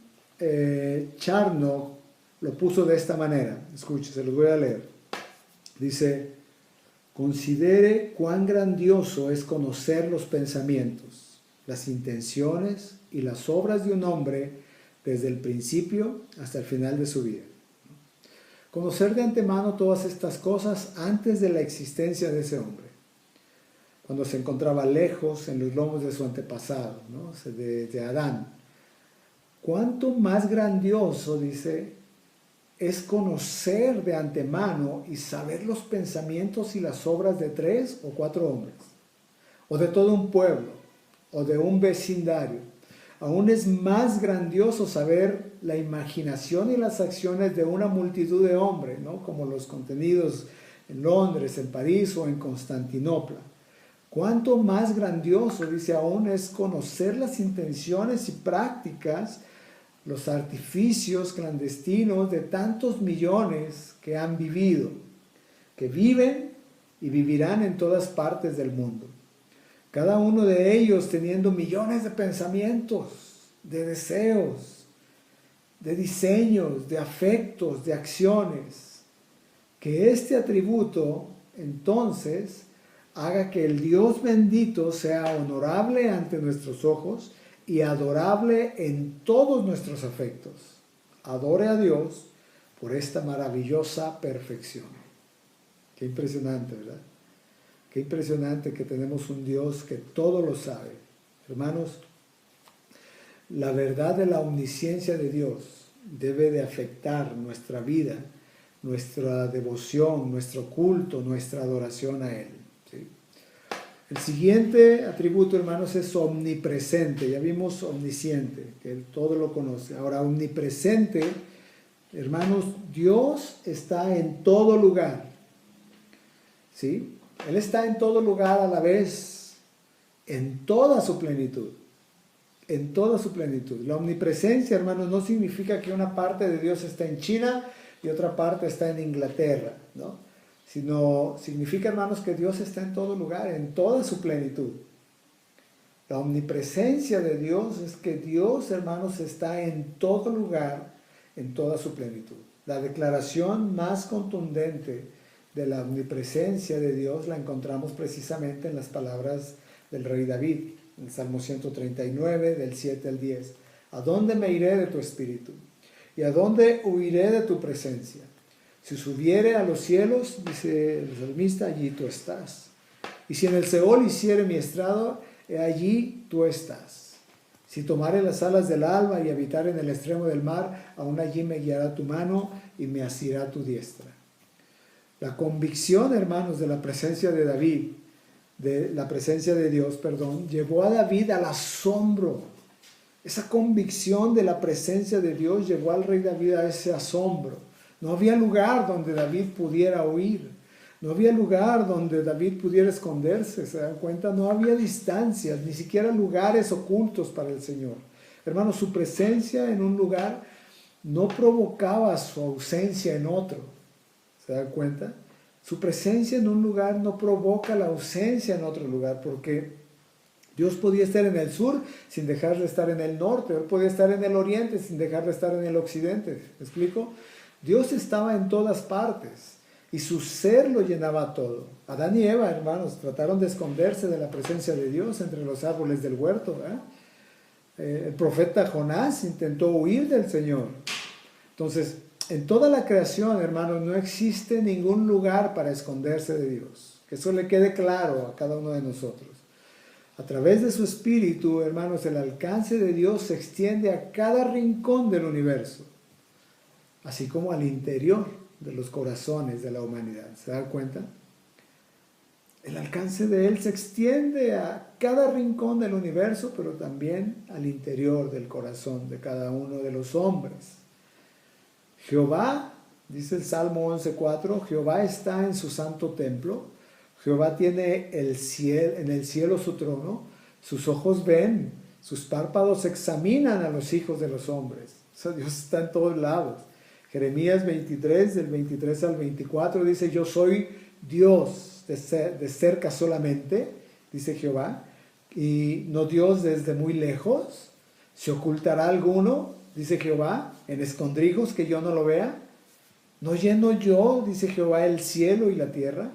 Charnock lo puso de esta manera. Escuchen, se los voy a leer. Dice, considere cuán grandioso es conocer los pensamientos, las intenciones y las obras de un hombre desde el principio hasta el final de su vida. Conocer de antemano todas estas cosas antes de la existencia de ese hombre, cuando se encontraba lejos en los lomos de su antepasado, ¿no? de Adán. Cuánto más grandioso, dice, es conocer de antemano y saber los pensamientos y las obras de 3 o 4 hombres, o de todo un pueblo, o de un vecindario. Aún es más grandioso saber la imaginación y las acciones de una multitud de hombres, ¿no? Como los contenidos en Londres, en París o en Constantinopla. Cuánto más grandioso, dice, aún es conocer las intenciones y prácticas, los artificios clandestinos de tantos millones que han vivido, que viven y vivirán en todas partes del mundo. Cada uno de ellos teniendo millones de pensamientos, de deseos, de diseños, de afectos, de acciones. Que este atributo, entonces, haga que el Dios bendito sea honorable ante nuestros ojos y adorable en todos nuestros afectos. Adore a Dios por esta maravillosa perfección. Qué impresionante, ¿verdad? Qué impresionante que tenemos un Dios que todo lo sabe. Hermanos, la verdad de la omnisciencia de Dios debe de afectar nuestra vida, nuestra devoción, nuestro culto, nuestra adoración a Él. ¿Sí? El siguiente atributo, hermanos, es omnipresente. Ya vimos omnisciente, que Él todo lo conoce. Ahora, omnipresente Hermanos, Dios está en todo lugar. ¿Sí? Él está en todo lugar a la vez, en toda su plenitud. En toda su plenitud. La omnipresencia, hermanos, no significa que una parte de Dios está en China y otra parte está en Inglaterra, ¿no? Sino significa, hermanos, que Dios está en todo lugar, en toda su plenitud. La omnipresencia de Dios es que Dios, hermanos, está en todo lugar, en toda su plenitud. La declaración más contundente de la omnipresencia de Dios la encontramos precisamente en las palabras del rey David, en el Salmo 139, del 7 al 10. ¿A dónde me iré de tu espíritu? ¿Y a dónde huiré de tu presencia? Si subiere a los cielos, dice el salmista, allí tú estás. Y si en el Seol hiciere mi estrado, allí tú estás. Si tomare las alas del alba y habitar en el extremo del mar, aún allí me guiará tu mano y me asirá tu diestra. La convicción, hermanos, de la presencia de David, de la presencia de Dios, perdón, llevó a David al asombro. Esa convicción de la presencia de Dios llevó al rey David a ese asombro. No había lugar donde David pudiera huir. No había lugar donde David pudiera esconderse. ¿Se dan cuenta? No había distancias, ni siquiera lugares ocultos para el Señor. Hermanos, su presencia en un lugar no provocaba su ausencia en otro. ¿Se dan cuenta? Su presencia en un lugar no provoca la ausencia en otro lugar, porque Dios podía estar en el sur sin dejar de estar en el norte. Él podía estar en el oriente sin dejar de estar en el occidente. ¿Me explico? Dios estaba en todas partes y su ser lo llenaba todo. Adán y Eva, hermanos, trataron de esconderse de la presencia de Dios entre los árboles del huerto. El profeta Jonás intentó huir del Señor. Entonces, en toda la creación, hermanos, no existe ningún lugar para esconderse de Dios. Que eso le quede claro a cada uno de nosotros. A través de su Espíritu, hermanos, el alcance de Dios se extiende a cada rincón del universo, así como al interior de los corazones de la humanidad. ¿Se da cuenta? El alcance de Él se extiende a cada rincón del universo, pero también al interior del corazón de cada uno de los hombres. Jehová, dice el Salmo 11:4, Jehová está en su santo templo, Jehová tiene en el cielo su trono, sus ojos ven, sus párpados examinan a los hijos de los hombres. O sea, Dios está en todos lados. Jeremías 23, del 23 al 24, dice, yo soy Dios de cerca solamente, dice Jehová, y no Dios desde muy lejos. ¿Se ocultará alguno, dice Jehová, en escondrijos que yo no lo vea? ¿No lleno yo, dice Jehová, el cielo y la tierra?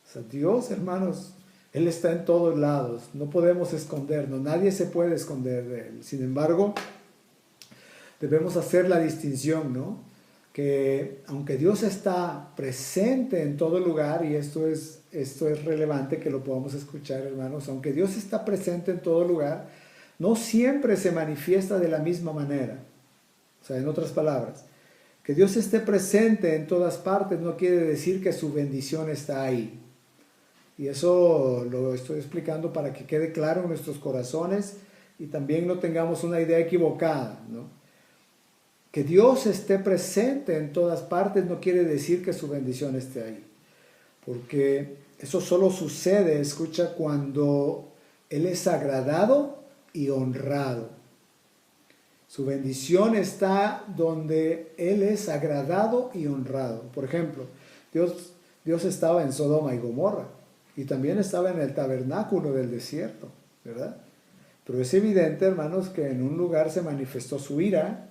O sea, Dios, hermanos, Él está en todos lados. No podemos escondernos. Nadie se puede esconder de Él. Sin embargo, debemos hacer la distinción, ¿no? Que aunque Dios está presente en todo lugar, y esto es relevante que lo podamos escuchar, hermanos, aunque Dios está presente en todo lugar, no siempre se manifiesta de la misma manera. O sea, en otras palabras, que Dios esté presente en todas partes no quiere decir que su bendición está ahí. Y eso lo estoy explicando para que quede claro en nuestros corazones y también no tengamos una idea equivocada, ¿no? Que Dios esté presente en todas partes no quiere decir que su bendición esté ahí. Porque eso solo sucede, escucha, cuando Él es agradado y honrado. Su bendición está donde Él es agradado y honrado. Por ejemplo, Dios estaba en Sodoma y Gomorra y también estaba en el tabernáculo del desierto, ¿verdad? Pero es evidente, hermanos, que en un lugar se manifestó su ira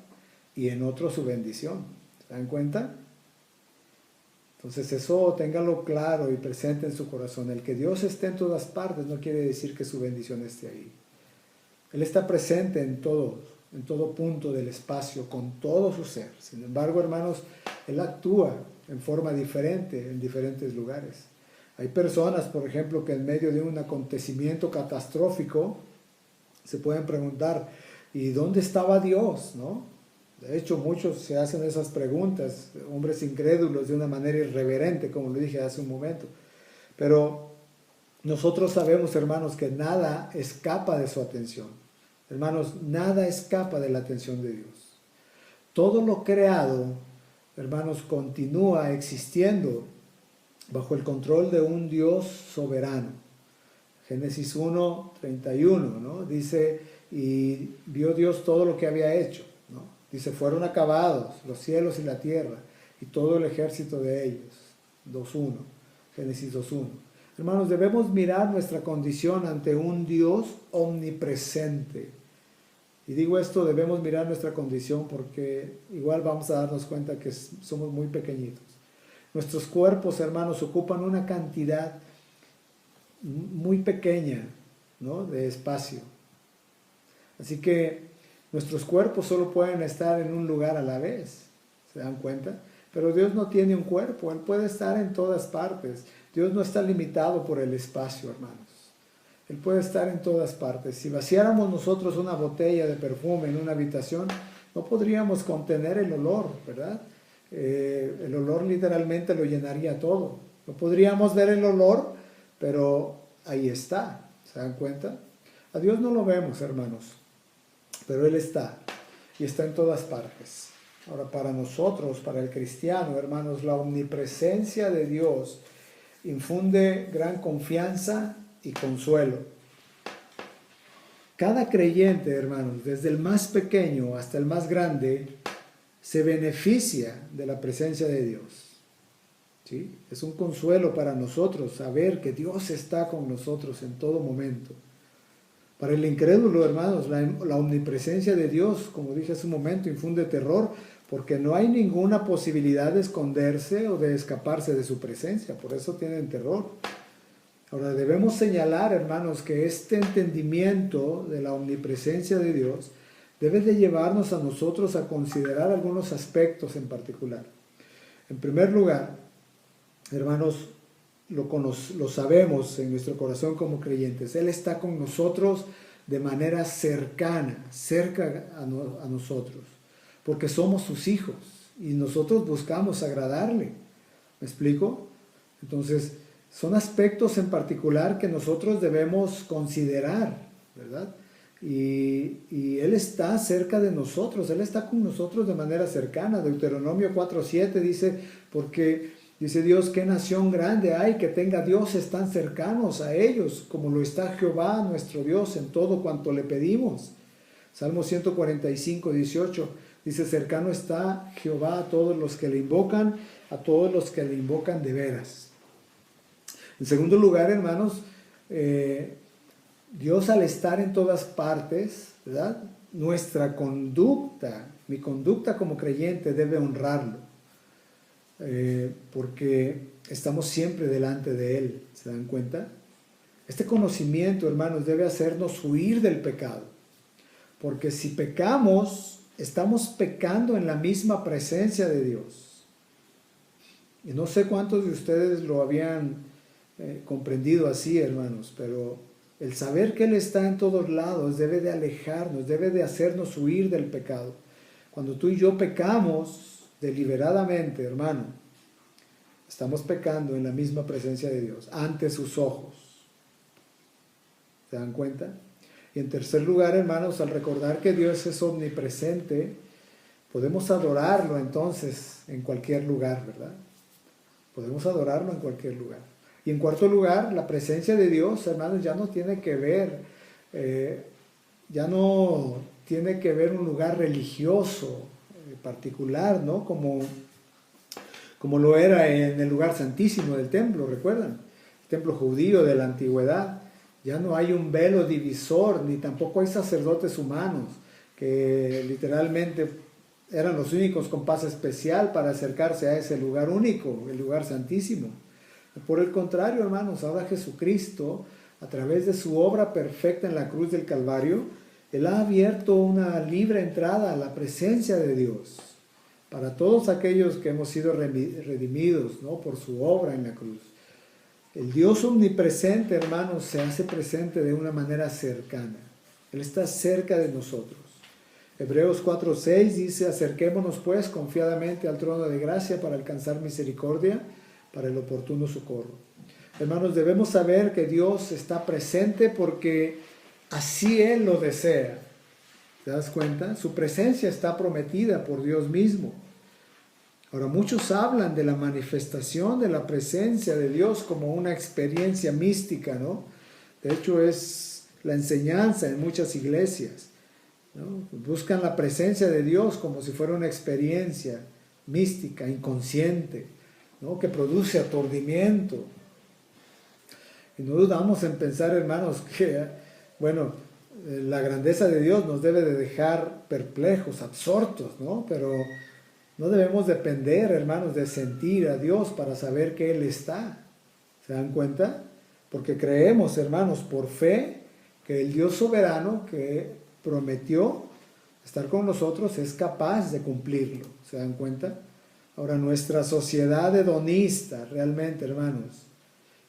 y en otro su bendición. ¿Se dan cuenta? Entonces eso téngalo claro y presente en su corazón. El que Dios esté en todas partes no quiere decir que su bendición esté ahí. Él está presente en todo punto del espacio, con todo su ser. Sin embargo, hermanos, Él actúa en forma diferente en diferentes lugares. Hay personas, por ejemplo, que en medio de un acontecimiento catastrófico se pueden preguntar, ¿y dónde estaba Dios? ¿No? De hecho, muchos se hacen esas preguntas, hombres incrédulos, de una manera irreverente, como lo dije hace un momento. Pero nosotros sabemos, hermanos, que nada escapa de su atención. Hermanos, nada escapa de la atención de Dios. todo lo creado, hermanos, continúa existiendo bajo el control de un Dios soberano. Génesis 1:31, ¿no? Dice, y vio Dios todo lo que había hecho, ¿no? Dice, fueron acabados los cielos y la tierra y todo el ejército de ellos. 2:1, Génesis 2:1. Hermanos, debemos mirar nuestra condición ante un Dios omnipresente. Y digo esto, debemos mirar nuestra condición porque igual vamos a darnos cuenta que somos muy pequeñitos. Nuestros cuerpos, hermanos, ocupan una cantidad muy pequeña, ¿no?, de espacio. Así que nuestros cuerpos solo pueden estar en un lugar a la vez, ¿se dan cuenta? Pero Dios no tiene un cuerpo, Él puede estar en todas partes. Dios no está limitado por el espacio, hermanos. Él puede estar en todas partes. Si vaciáramos nosotros una botella de perfume en una habitación, no podríamos contener el olor, ¿verdad? El olor literalmente lo llenaría todo. No podríamos ver el olor, pero ahí está. ¿Se dan cuenta? A Dios no lo vemos, hermanos, pero Él está y está en todas partes. Ahora, para nosotros, para el cristiano, hermanos, la omnipresencia de Dios infunde gran confianza y consuelo. Cada creyente, hermanos, desde el más pequeño hasta el más grande, se beneficia de la presencia de Dios. ¿Sí? Es un consuelo para nosotros saber que Dios está con nosotros en todo momento. Para el incrédulo, hermanos, la omnipresencia de Dios, como dije hace un momento, infunde terror porque no hay ninguna posibilidad de esconderse o de escaparse de su presencia. Por eso tienen terror. Ahora debemos señalar, hermanos, que este entendimiento de la omnipresencia de Dios debe de llevarnos a nosotros a considerar algunos aspectos en particular. En primer lugar, hermanos, lo sabemos en nuestro corazón como creyentes. Él está con nosotros de manera cercana, cerca a nosotros, porque somos sus hijos y nosotros buscamos agradarle. ¿Me explico? Entonces, son aspectos en particular que nosotros debemos considerar, ¿verdad? Y Él está cerca de nosotros, Él está con nosotros de manera cercana. Deuteronomio 4:7 dice, porque dice Dios, qué nación grande hay que tenga dioses tan cercanos a ellos, como lo está Jehová nuestro Dios en todo cuanto le pedimos. Salmo 145:18 dice, cercano está Jehová a todos los que le invocan, a todos los que le invocan de veras. En segundo lugar, hermanos, Dios al estar en todas partes, ¿verdad? Nuestra conducta, mi conducta como creyente debe honrarlo, porque estamos siempre delante de Él, ¿se dan cuenta? Este conocimiento, hermanos, debe hacernos huir del pecado, porque si pecamos, estamos pecando en la misma presencia de Dios. Y no sé cuántos de ustedes lo habían comprendido así, hermanos, pero el saber que Él está en todos lados debe de alejarnos, debe de hacernos huir del pecado. Cuando tú y yo pecamos deliberadamente, hermano, estamos pecando en la misma presencia de Dios, ante sus ojos. ¿Se dan cuenta? Y en tercer lugar, hermanos, al recordar que Dios es omnipresente, podemos adorarlo entonces en cualquier lugar, ¿verdad? Podemos adorarlo en cualquier lugar. Y en cuarto lugar, la presencia de Dios, hermanos, ya no tiene que ver, un lugar religioso particular, ¿no? Como lo era en el lugar santísimo del templo, ¿recuerdan? El templo judío de la antigüedad. Ya no hay un velo divisor, ni tampoco hay sacerdotes humanos, que literalmente eran los únicos con paz especial para acercarse a ese lugar único, el lugar santísimo. Por el contrario, hermanos, ahora Jesucristo, a través de su obra perfecta en la cruz del Calvario, Él ha abierto una libre entrada a la presencia de Dios para todos aquellos que hemos sido redimidos, ¿no?, por su obra en la cruz. El Dios omnipresente, hermanos, se hace presente de una manera cercana. Él está cerca de nosotros. Hebreos 4:6 dice, acerquémonos pues confiadamente al trono de gracia para alcanzar misericordia para el oportuno socorro. Hermanos, debemos saber que Dios está presente porque así Él lo desea. ¿Te das cuenta? Su presencia está prometida por Dios mismo. Ahora, muchos hablan de la manifestación de la presencia de Dios como una experiencia mística, ¿no? De hecho, es la enseñanza en muchas iglesias, ¿no? Buscan la presencia de Dios como si fuera una experiencia mística, inconsciente, ¿no? Que produce aturdimiento. Y no dudamos en pensar, hermanos, que, bueno, la grandeza de Dios nos debe de dejar perplejos, absortos, ¿no? Pero no debemos depender, hermanos, de sentir a Dios para saber que Él está. ¿Se dan cuenta? Porque creemos, hermanos, por fe, que el Dios soberano que prometió estar con nosotros es capaz de cumplirlo. ¿Se dan cuenta? Ahora, nuestra sociedad hedonista, realmente, hermanos,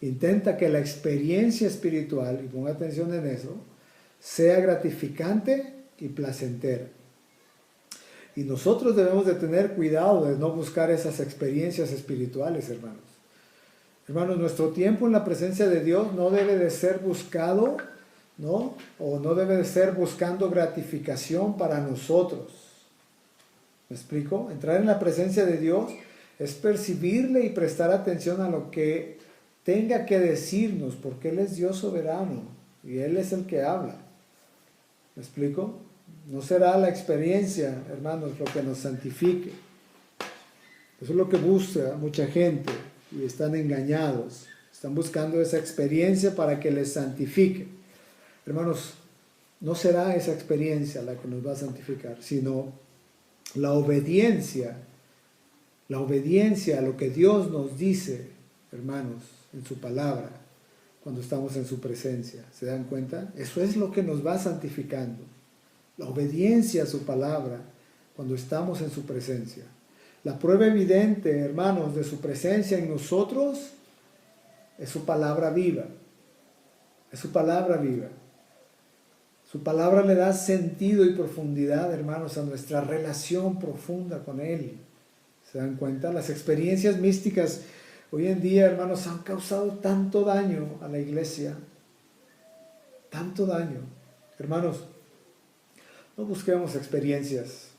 intenta que la experiencia espiritual, y ponga atención en eso, sea gratificante y placentera. Y nosotros debemos de tener cuidado de no buscar esas experiencias espirituales, hermanos. Hermanos, nuestro tiempo en la presencia de Dios no debe de ser buscado, ¿no? O no debe de ser buscando gratificación para nosotros. ¿Me explico? Entrar en la presencia de Dios es percibirle y prestar atención a lo que tenga que decirnos, porque Él es Dios soberano y Él es el que habla. ¿Me explico? No será la experiencia, hermanos, lo que nos santifique. Eso es lo que busca mucha gente y están engañados. Están buscando esa experiencia para que les santifique. Hermanos, no será esa experiencia la que nos va a santificar, sino la obediencia a lo que Dios nos dice, hermanos, en su palabra, cuando estamos en su presencia. ¿Se dan cuenta? Eso es lo que nos va santificando. La obediencia a su palabra cuando estamos en su presencia. La prueba evidente, hermanos, de su presencia en nosotros es su palabra viva. Es su palabra viva. Su palabra le da sentido y profundidad, hermanos, a nuestra relación profunda con Él. ¿Se dan cuenta? Las experiencias místicas hoy en día, hermanos, han causado tanto daño a la iglesia. Tanto daño. Hermanos, no busquemos experiencias.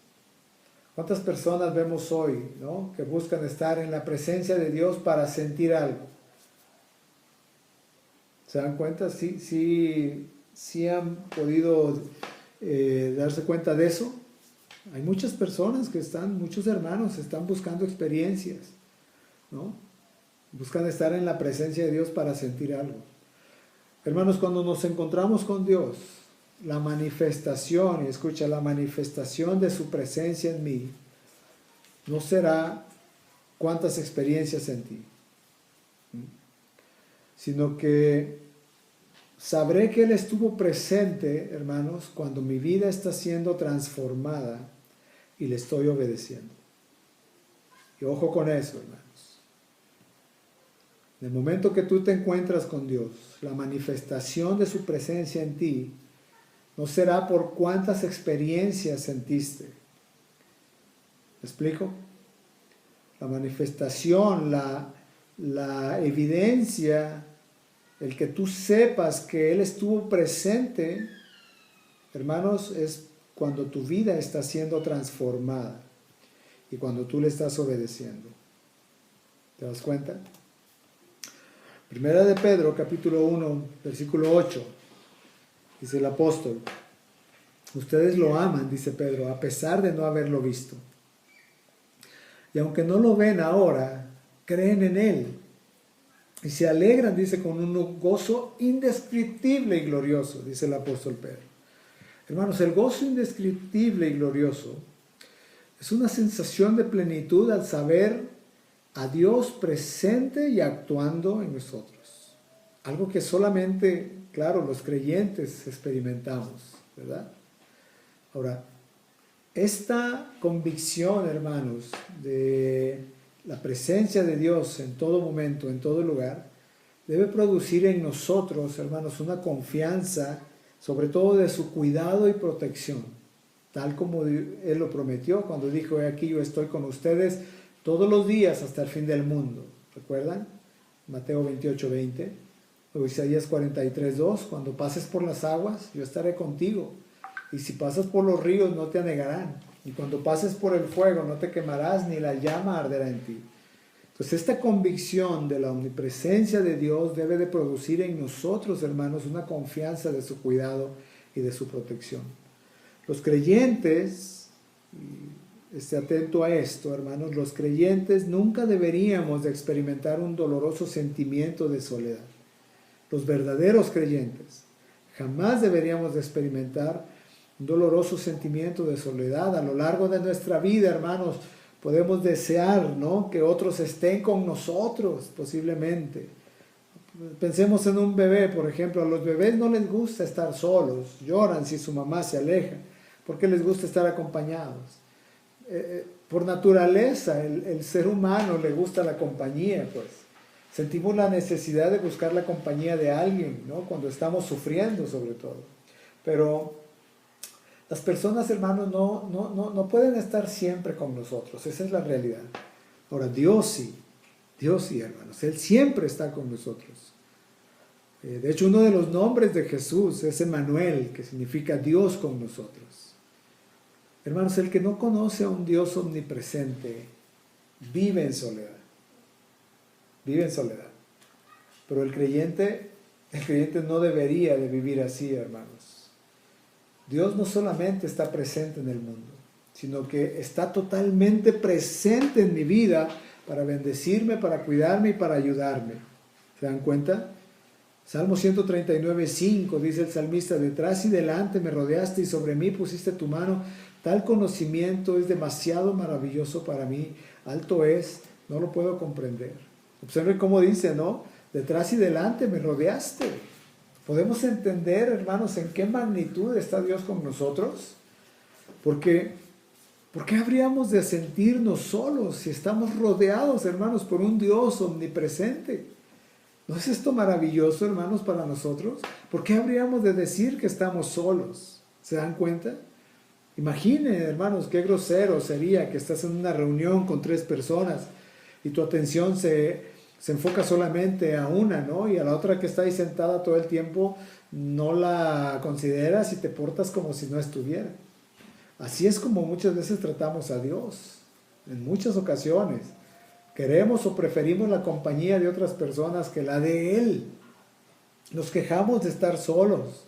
¿Cuántas personas vemos hoy, ¿no? Que buscan estar en la presencia de Dios para sentir algo? ¿Se dan cuenta? Sí han podido darse cuenta de eso. Hay muchas personas muchos hermanos están buscando experiencias, ¿no? Buscan estar en la presencia de Dios para sentir algo. Hermanos, cuando nos encontramos con Dios, la manifestación, y escucha, la manifestación de su presencia en mí, no será cuántas experiencias sentí, sino que sabré que Él estuvo presente, hermanos, cuando mi vida está siendo transformada y le estoy obedeciendo. Y ojo con eso, hermanos. En el momento que tú te encuentras con Dios, la manifestación de su presencia en ti no será por cuántas experiencias sentiste. ¿Me explico? La manifestación, la evidencia, el que tú sepas que Él estuvo presente, hermanos, es cuando tu vida está siendo transformada y cuando tú le estás obedeciendo. ¿Te das cuenta? Primera de Pedro, capítulo 1, versículo 8. Dice el apóstol, ustedes lo aman, dice Pedro, a pesar de no haberlo visto. Y aunque no lo ven ahora, creen en Él. Y se alegran, dice, con un gozo indescriptible y glorioso, dice el apóstol Pedro. Hermanos, el gozo indescriptible y glorioso es una sensación de plenitud al saber a Dios presente y actuando en nosotros. Algo que solamente, claro, los creyentes experimentamos, ¿verdad? Ahora, esta convicción, hermanos, de la presencia de Dios en todo momento, en todo lugar, debe producir en nosotros, hermanos, una confianza, sobre todo de su cuidado y protección, tal como Él lo prometió cuando dijo, he aquí yo estoy con ustedes todos los días hasta el fin del mundo. ¿Recuerdan? Mateo 28:20. O Isaías 43:2, cuando pases por las aguas, yo estaré contigo. Y si pasas por los ríos no te anegarán. Y cuando pases por el fuego no te quemarás, ni la llama arderá en ti. Entonces esta convicción de la omnipresencia de Dios debe de producir en nosotros, hermanos, una confianza de su cuidado y de su protección. Los creyentes, y esté atento a esto, hermanos, los creyentes nunca deberíamos de experimentar un doloroso sentimiento de soledad. Los verdaderos creyentes jamás deberíamos de experimentar un doloroso sentimiento de soledad. A lo largo de nuestra vida, hermanos, podemos desear, ¿no?, que otros estén con nosotros, posiblemente. Pensemos en un bebé, por ejemplo. A los bebés no les gusta estar solos, lloran si su mamá se aleja, porque les gusta estar acompañados. Por naturaleza, el ser humano le gusta la compañía, pues. Sentimos la necesidad de buscar la compañía de alguien, ¿no?, cuando estamos sufriendo, sobre todo. Pero las personas, hermanos, no pueden estar siempre con nosotros. Esa es la realidad. Ahora, Dios sí, hermanos. Él siempre está con nosotros. De hecho, uno de los nombres de Jesús es Emmanuel, que significa Dios con nosotros. Hermanos, el que no conoce a un Dios omnipresente vive en soledad. Vive en soledad. Pero el creyente no debería de vivir así, hermanos. Dios no solamente está presente en el mundo, sino que está totalmente presente en mi vida para bendecirme, para cuidarme y para ayudarme. ¿Se dan cuenta? Salmo 139:5 dice el salmista: detrás y delante me rodeaste y sobre mí pusiste tu mano. Tal conocimiento es demasiado maravilloso para mí. Alto es, no lo puedo comprender. Observen cómo dice, ¿no? Detrás y delante me rodeaste. ¿Podemos entender, hermanos, en qué magnitud está Dios con nosotros? ¿Por qué habríamos de sentirnos solos si estamos rodeados, hermanos, por un Dios omnipresente? ¿No es esto maravilloso, hermanos, para nosotros? ¿Por qué habríamos de decir que estamos solos? ¿Se dan cuenta? Imaginen, hermanos, qué grosero sería que estás en una reunión con 3 personas y tu atención se enfoca solamente a una, ¿no? Y a la otra que está ahí sentada todo el tiempo no la consideras y te portas como si no estuviera. Así es como muchas veces tratamos a Dios. En muchas ocasiones queremos o preferimos la compañía de otras personas que la de Él. Nos quejamos de estar solos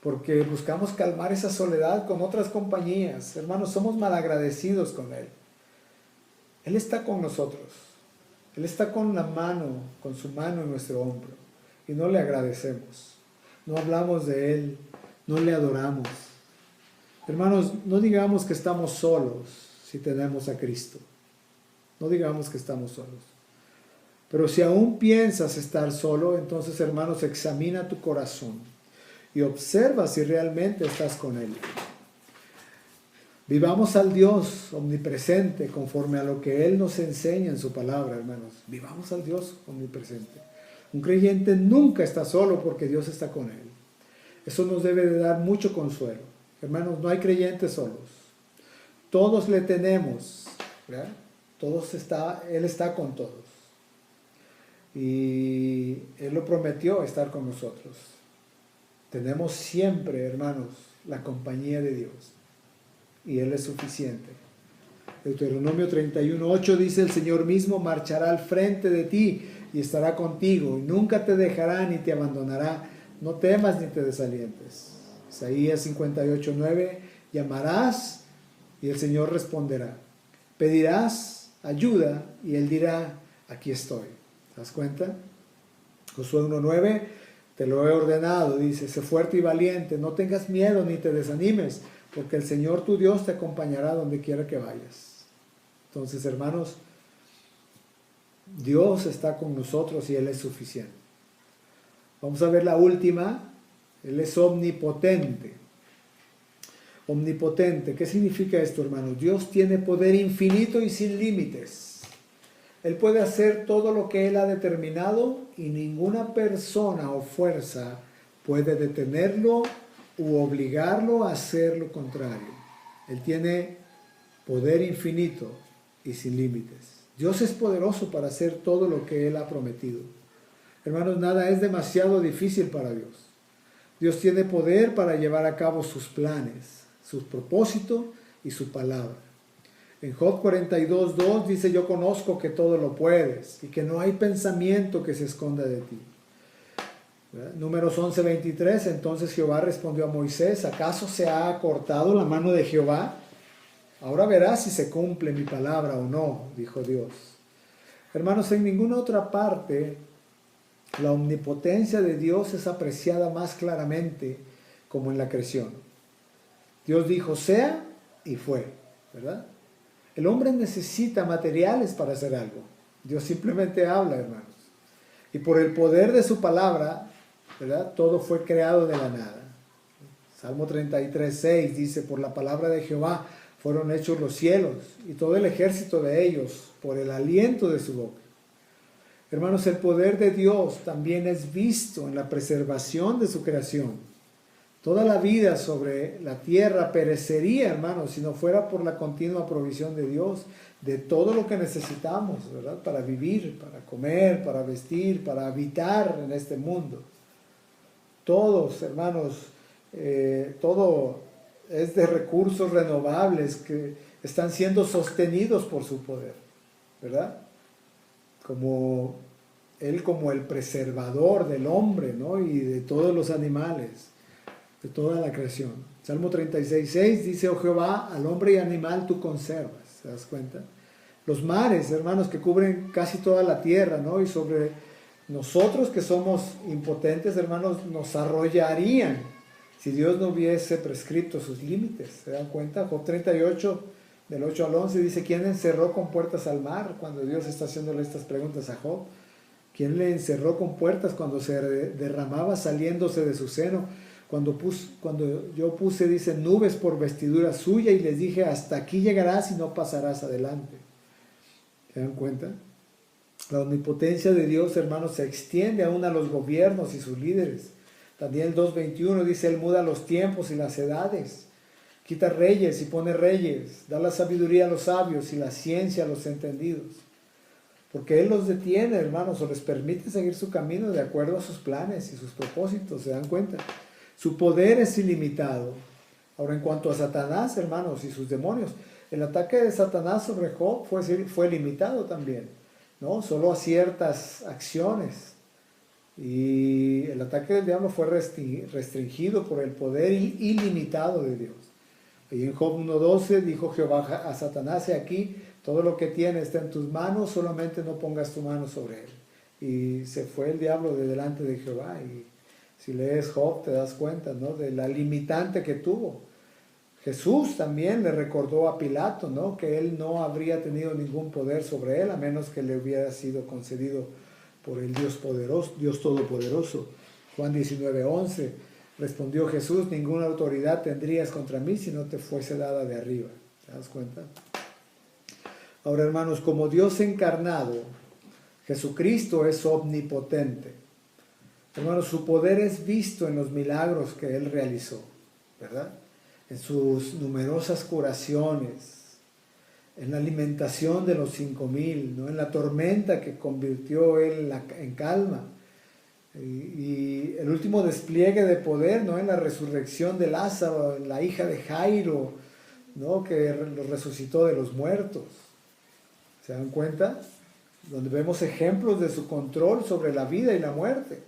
porque buscamos calmar esa soledad con otras compañías. Hermanos, somos malagradecidos con Él. Él está con nosotros. Él está con su mano en nuestro hombro, y no le agradecemos, no hablamos de Él, no le adoramos. Hermanos, no digamos que estamos solos si tenemos a Cristo, no digamos que estamos solos. Pero si aún piensas estar solo, entonces, hermanos, examina tu corazón y observa si realmente estás con Él. Vivamos al Dios omnipresente conforme a lo que Él nos enseña en su palabra, hermanos. Vivamos al Dios omnipresente. Un creyente nunca está solo porque Dios está con él. Eso nos debe de dar mucho consuelo. Hermanos, no hay creyentes solos. Todos le tenemos, ¿verdad? Él está con todos. Y Él lo prometió estar con nosotros. Tenemos siempre, hermanos, la compañía de Dios. Y Él es suficiente. Deuteronomio 31:8 dice: el Señor mismo marchará al frente de ti y estará contigo, y nunca te dejará ni te abandonará. No temas ni te desalientes. Isaías 58:9: llamarás y el Señor responderá. Pedirás ayuda y Él dirá: aquí estoy. ¿Te das cuenta? Josué 1:9: te lo he ordenado, dice, sé fuerte y valiente, no tengas miedo ni te desanimes, porque el Señor tu Dios te acompañará donde quiera que vayas. Entonces, hermanos, Dios está con nosotros y Él es suficiente. Vamos a ver la última. Él es omnipotente. Omnipotente, ¿qué significa esto, hermanos? Dios tiene poder infinito y sin límites. Él puede hacer todo lo que Él ha determinado y ninguna persona o fuerza puede detenerlo u obligarlo a hacer lo contrario. Él tiene poder infinito y sin límites. Dios es poderoso para hacer todo lo que Él ha prometido. Hermanos, nada es demasiado difícil para Dios. Dios tiene poder para llevar a cabo sus planes. su propósito y su palabra. En Job 42:2 dice, yo conozco que todo lo puedes y que no hay pensamiento que se esconda de ti. ¿Verdad? Números 11:23, entonces Jehová respondió a Moisés, ¿acaso se ha acortado la mano de Jehová? Ahora verás si se cumple mi palabra o no, dijo Dios. Hermanos, en ninguna otra parte la omnipotencia de Dios es apreciada más claramente como en la creación. Dios dijo, sea y fue, ¿verdad? El hombre necesita materiales para hacer algo. Dios simplemente habla, hermanos. Y por el poder de su palabra, ¿verdad? Todo fue creado de la nada. Salmo 33:6 dice, por la palabra de Jehová fueron hechos los cielos y todo el ejército de ellos por el aliento de su boca. Hermanos, el poder de Dios también es visto en la preservación de su creación. Toda la vida sobre la tierra perecería, hermanos, si no fuera por la continua provisión de Dios de todo lo que necesitamos, ¿verdad? Para vivir, para comer, para vestir, para habitar en este mundo. Todos, hermanos, todo es de recursos renovables que están siendo sostenidos por su poder, ¿verdad? Como Él como el preservador del hombre, ¿no? Y de todos los animales, de toda la creación. Salmo 36:6 dice, oh Jehová, al hombre y animal tú conservas, ¿se das cuenta? Los mares, hermanos, que cubren casi toda la tierra, ¿no? Y sobre nosotros que somos impotentes, hermanos, nos arrollarían si Dios no hubiese prescrito sus límites, ¿se dan cuenta? Job 38, del 8 al 11, dice, ¿quién encerró con puertas al mar? Cuando Dios está haciéndole estas preguntas a Job. ¿Quién le encerró con puertas cuando se derramaba saliéndose de su seno? Cuando yo puse, dice, nubes por vestidura suya y les dije, hasta aquí llegarás y no pasarás adelante. ¿Se dan cuenta? La omnipotencia de Dios, hermanos, se extiende aún a los gobiernos y sus líderes. Daniel 2:21 dice, Él muda los tiempos y las edades. Quita reyes y pone reyes. Da la sabiduría a los sabios y la ciencia a los entendidos. Porque Él los detiene, hermanos, o les permite seguir su camino de acuerdo a sus planes y sus propósitos. ¿Se dan cuenta? Su poder es ilimitado. Ahora, en cuanto a Satanás, hermanos, y sus demonios, el ataque de Satanás sobre Job fue limitado también, ¿no? Solo a ciertas acciones. Y el ataque del diablo fue restringido por el poder ilimitado de Dios. Y en Job 1:12 dijo Jehová a Satanás, he aquí, todo lo que tiene está en tus manos, solamente no pongas tu mano sobre él. Y se fue el diablo de delante de Jehová. Y si lees Job te das cuenta, ¿no? De la limitante que tuvo. Jesús también le recordó a Pilato, ¿no? Que él no habría tenido ningún poder sobre él, a menos que le hubiera sido concedido por el Dios poderoso, Dios todopoderoso. Juan 19:11, respondió Jesús, ninguna autoridad tendrías contra mí si no te fuese dada de arriba. ¿Te das cuenta? Ahora, hermanos, como Dios encarnado, Jesucristo es omnipotente. Hermanos, su poder es visto en los milagros que Él realizó, ¿verdad? En sus numerosas curaciones, en la alimentación de los 5,000, ¿no? En la tormenta que convirtió Él en calma. Y el último despliegue de poder, ¿no? En la resurrección de Lázaro, en la hija de Jairo, ¿no? Que lo resucitó de los muertos. ¿Se dan cuenta? Donde vemos ejemplos de su control sobre la vida y la muerte.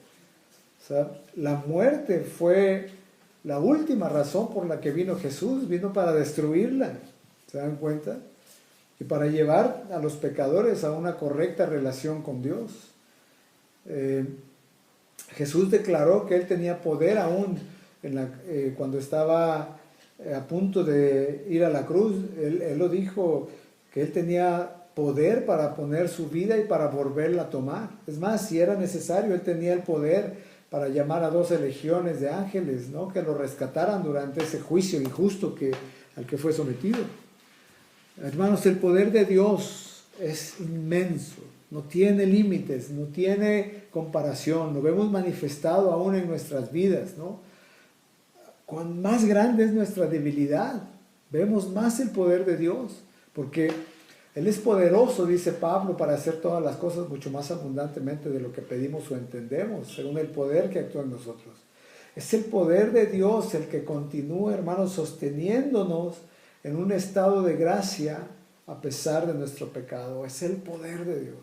O sea, la muerte fue la última razón por la que vino Jesús, vino para destruirla. ¿Se dan cuenta? Y para llevar a los pecadores a una correcta relación con Dios. Jesús declaró que Él tenía poder aún cuando estaba a punto de ir a la cruz. Él lo dijo, que Él tenía poder para poner su vida y para volverla a tomar. Es más, si era necesario, Él tenía el poder para llamar a 12 legiones de ángeles, ¿no? Que lo rescataran durante ese juicio injusto al que fue sometido. Hermanos, el poder de Dios es inmenso, no tiene límites, no tiene comparación, lo vemos manifestado aún en nuestras vidas, ¿no? Cuán más grande es nuestra debilidad, vemos más el poder de Dios, porque Él es poderoso, dice Pablo, para hacer todas las cosas mucho más abundantemente de lo que pedimos o entendemos, según el poder que actúa en nosotros. Es el poder de Dios el que continúa, hermanos, sosteniéndonos en un estado de gracia a pesar de nuestro pecado. Es el poder de Dios.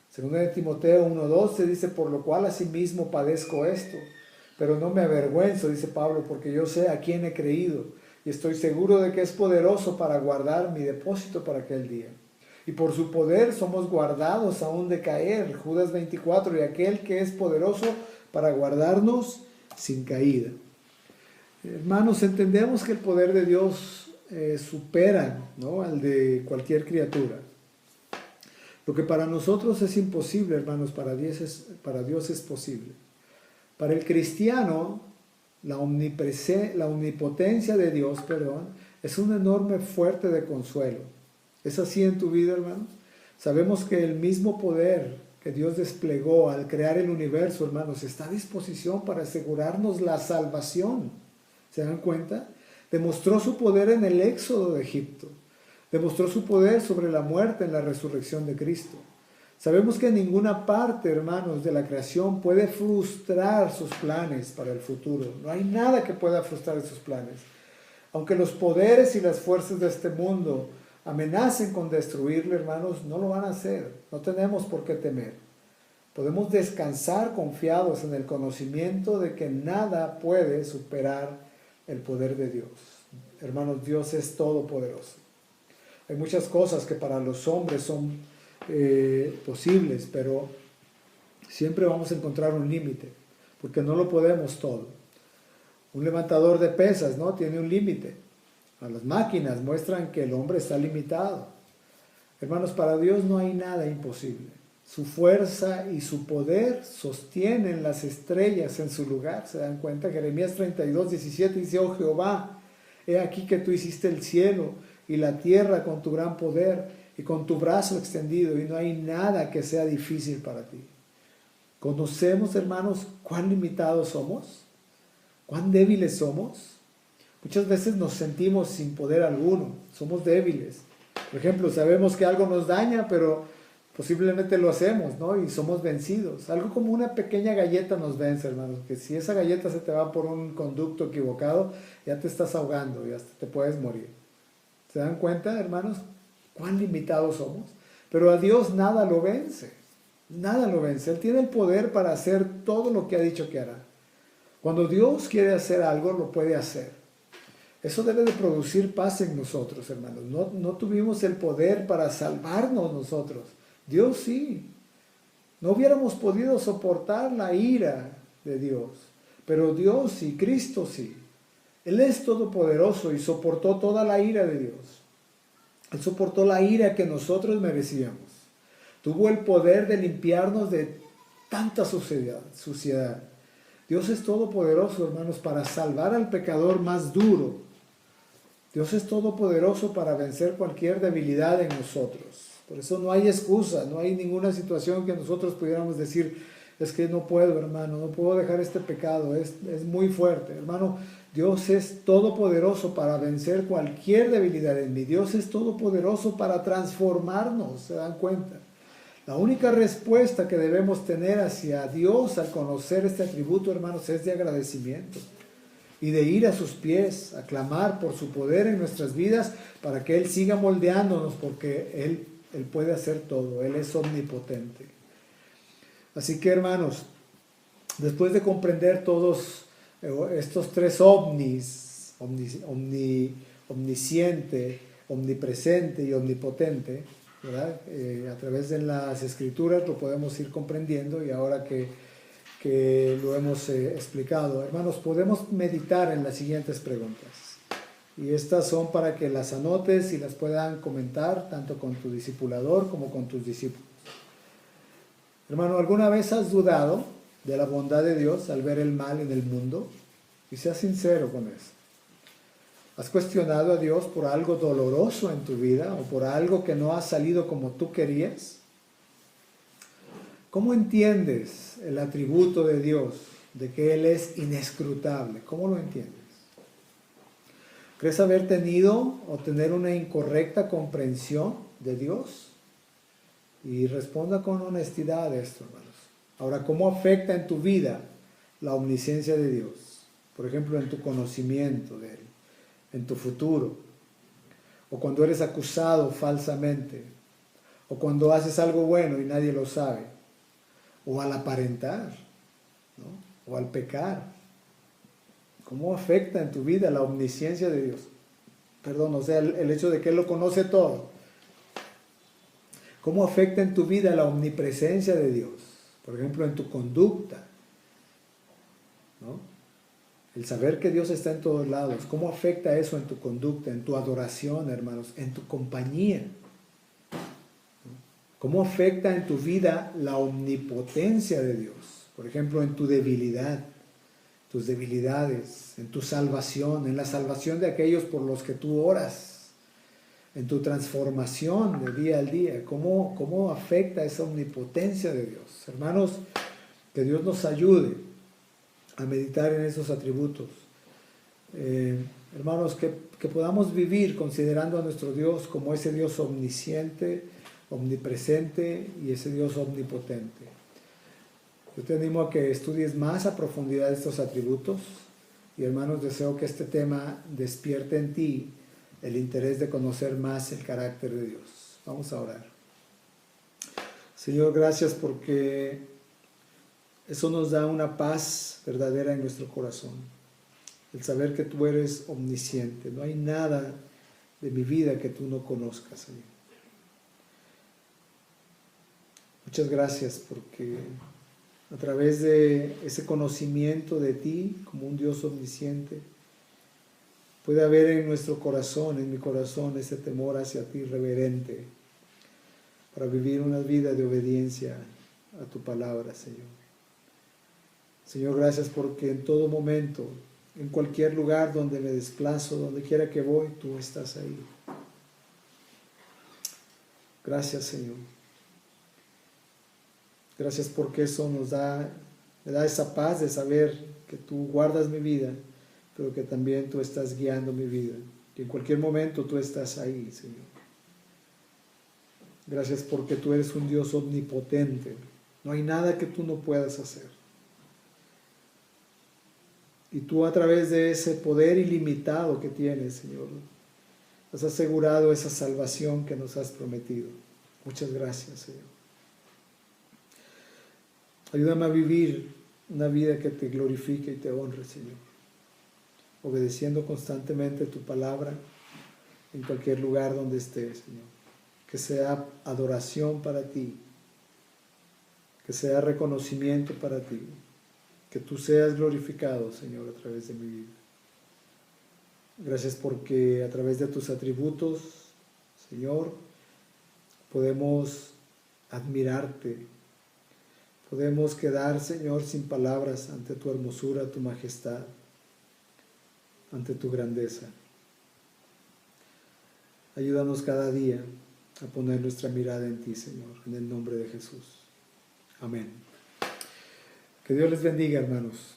Según de Timoteo 1:12 dice, por lo cual asimismo padezco esto, pero no me avergüenzo, dice Pablo, porque yo sé a quién he creído y estoy seguro de que es poderoso para guardar mi depósito para aquel día. Y por su poder somos guardados aún de caer, Judas 24, y aquel que es poderoso para guardarnos sin caída. Hermanos, entendemos que el poder de Dios supera, ¿no?, al de cualquier criatura. Lo que para nosotros es imposible, hermanos, para Dios es posible. Para el cristiano, la omnipotencia de Dios, es un enorme fuerte de consuelo. ¿Es así en tu vida, hermano? Sabemos que el mismo poder que Dios desplegó al crear el universo, hermanos, está a disposición para asegurarnos la salvación. ¿Se dan cuenta? Demostró su poder en el éxodo de Egipto. Demostró su poder sobre la muerte en la resurrección de Cristo. Sabemos que ninguna parte, hermanos, de la creación puede frustrar sus planes para el futuro. No hay nada que pueda frustrar esos planes. Aunque los poderes y las fuerzas de este mundo amenacen con destruirle, hermanos, no lo van a hacer. No tenemos por qué temer. Podemos descansar confiados en el conocimiento de que nada puede superar el poder de Dios. Hermanos, Dios es todopoderoso. Hay muchas cosas que para los hombres son posibles, pero siempre vamos a encontrar un límite, porque no lo podemos todo. Un levantador de pesas, ¿no?, tiene un límite. A las máquinas muestran que el hombre está limitado. Hermanos, para Dios no hay nada imposible. Su fuerza y su poder sostienen las estrellas en su lugar. ¿Se dan cuenta? Jeremías 32:17 dice, oh Jehová, he aquí que tú hiciste el cielo y la tierra con tu gran poder y con tu brazo extendido, y no hay nada que sea difícil para ti. ¿Conocemos, hermanos, cuán limitados somos? ¿Cuán débiles somos? Muchas veces nos sentimos sin poder alguno, somos débiles. Por ejemplo, sabemos que algo nos daña, pero posiblemente lo hacemos, ¿no?, y somos vencidos. Algo como una pequeña galleta nos vence, hermanos, que si esa galleta se te va por un conducto equivocado, ya te estás ahogando y hasta te puedes morir. ¿Se dan cuenta, hermanos, cuán limitados somos? Pero a Dios nada lo vence, nada lo vence. Él tiene el poder para hacer todo lo que ha dicho que hará. Cuando Dios quiere hacer algo, lo puede hacer. Eso debe de producir paz en nosotros, hermanos. No tuvimos el poder para salvarnos nosotros. Dios sí. No hubiéramos podido soportar la ira de Dios, pero Dios sí, Cristo sí. Él es todopoderoso y soportó toda la ira de Dios. Él soportó la ira que nosotros merecíamos. Tuvo el poder de limpiarnos de tanta suciedad. Dios es todopoderoso, hermanos, para salvar al pecador más duro. Dios es todopoderoso para vencer cualquier debilidad en nosotros. Por eso no hay excusa, no hay ninguna situación que nosotros pudiéramos decir, es que no puedo, hermano, no puedo dejar este pecado, es muy fuerte. Hermano, Dios es todopoderoso para vencer cualquier debilidad en mí. Dios es todopoderoso para transformarnos, ¿se dan cuenta? La única respuesta que debemos tener hacia Dios al conocer este atributo, hermanos, es de agradecimiento y de ir a sus pies, a clamar por su poder en nuestras vidas para que Él siga moldeándonos, porque Él puede hacer todo, Él es omnipotente. Así que, hermanos, después de comprender todos estos tres ovnis, omnisciente, omnipresente y omnipotente, ¿verdad? A través de las Escrituras lo podemos ir comprendiendo, y ahora que lo hemos explicado, hermanos, podemos meditar en las siguientes preguntas. Y estas son para que las anotes y las puedan comentar tanto con tu discipulador como con tus discípulos. Hermano, ¿alguna vez has dudado de la bondad de Dios al ver el mal en el mundo? Y sea sincero con eso. ¿Has cuestionado a Dios por algo doloroso en tu vida o por algo que no ha salido como tú querías? ¿Cómo entiendes el atributo de Dios, de que Él es inescrutable? ¿Cómo lo entiendes? ¿Crees haber tenido o tener una incorrecta comprensión de Dios? Y responda con honestidad a esto, hermanos. Ahora, ¿cómo afecta en tu vida la omnisciencia de Dios. Por ejemplo, en tu conocimiento de Él, en tu futuro, o cuando eres acusado falsamente, o cuando haces algo bueno y nadie lo sabe, o al aparentar, ¿no? O al pecar. ¿Cómo afecta en tu vida la omnisciencia de Dios? Perdón, o sea, el hecho de que Él lo conoce todo. ¿Cómo afecta en tu vida la omnipresencia de Dios? Por ejemplo, en tu conducta, ¿no? El saber que Dios está en todos lados. ¿Cómo afecta eso en tu conducta, en tu adoración, hermanos, en tu compañía? ¿Cómo afecta en tu vida la omnipotencia de Dios? Por ejemplo, en tu debilidad, tus debilidades, en tu salvación, en la salvación de aquellos por los que tú oras, en tu transformación de día al día. ¿Cómo afecta esa omnipotencia de Dios? Hermanos, que Dios nos ayude a meditar en esos atributos. Hermanos, que podamos vivir considerando a nuestro Dios como ese Dios omnisciente, omnipresente y ese Dios omnipotente. Yo te animo a que estudies más a profundidad estos atributos y, hermanos, deseo que este tema despierte en ti el interés de conocer más el carácter de Dios. Vamos a orar. Señor, gracias porque eso nos da una paz verdadera en nuestro corazón. El saber que tú eres omnisciente. No hay nada de mi vida que tú no conozcas, Señor. Muchas gracias porque a través de ese conocimiento de ti como un Dios omnisciente, puede haber en nuestro corazón, en mi corazón, ese temor hacia ti reverente para vivir una vida de obediencia a tu palabra, Señor. Señor, gracias porque en todo momento, en cualquier lugar donde me desplazo, donde quiera que voy, tú estás ahí. Gracias, Señor. Gracias porque eso me da esa paz de saber que tú guardas mi vida, pero que también tú estás guiando mi vida. Que en cualquier momento tú estás ahí, Señor. Gracias porque tú eres un Dios omnipotente. No hay nada que tú no puedas hacer. Y tú, a través de ese poder ilimitado que tienes, Señor, has asegurado esa salvación que nos has prometido. Muchas gracias, Señor. Ayúdame a vivir una vida que te glorifique y te honre, Señor, obedeciendo constantemente tu palabra en cualquier lugar donde estés, Señor. Que sea adoración para ti, que sea reconocimiento para ti, que tú seas glorificado, Señor, a través de mi vida. Gracias porque a través de tus atributos, Señor, podemos admirarte. Podemos quedar, Señor, sin palabras ante tu hermosura, tu majestad, ante tu grandeza. Ayúdanos cada día a poner nuestra mirada en ti, Señor, en el nombre de Jesús. Amén. Que Dios les bendiga, hermanos.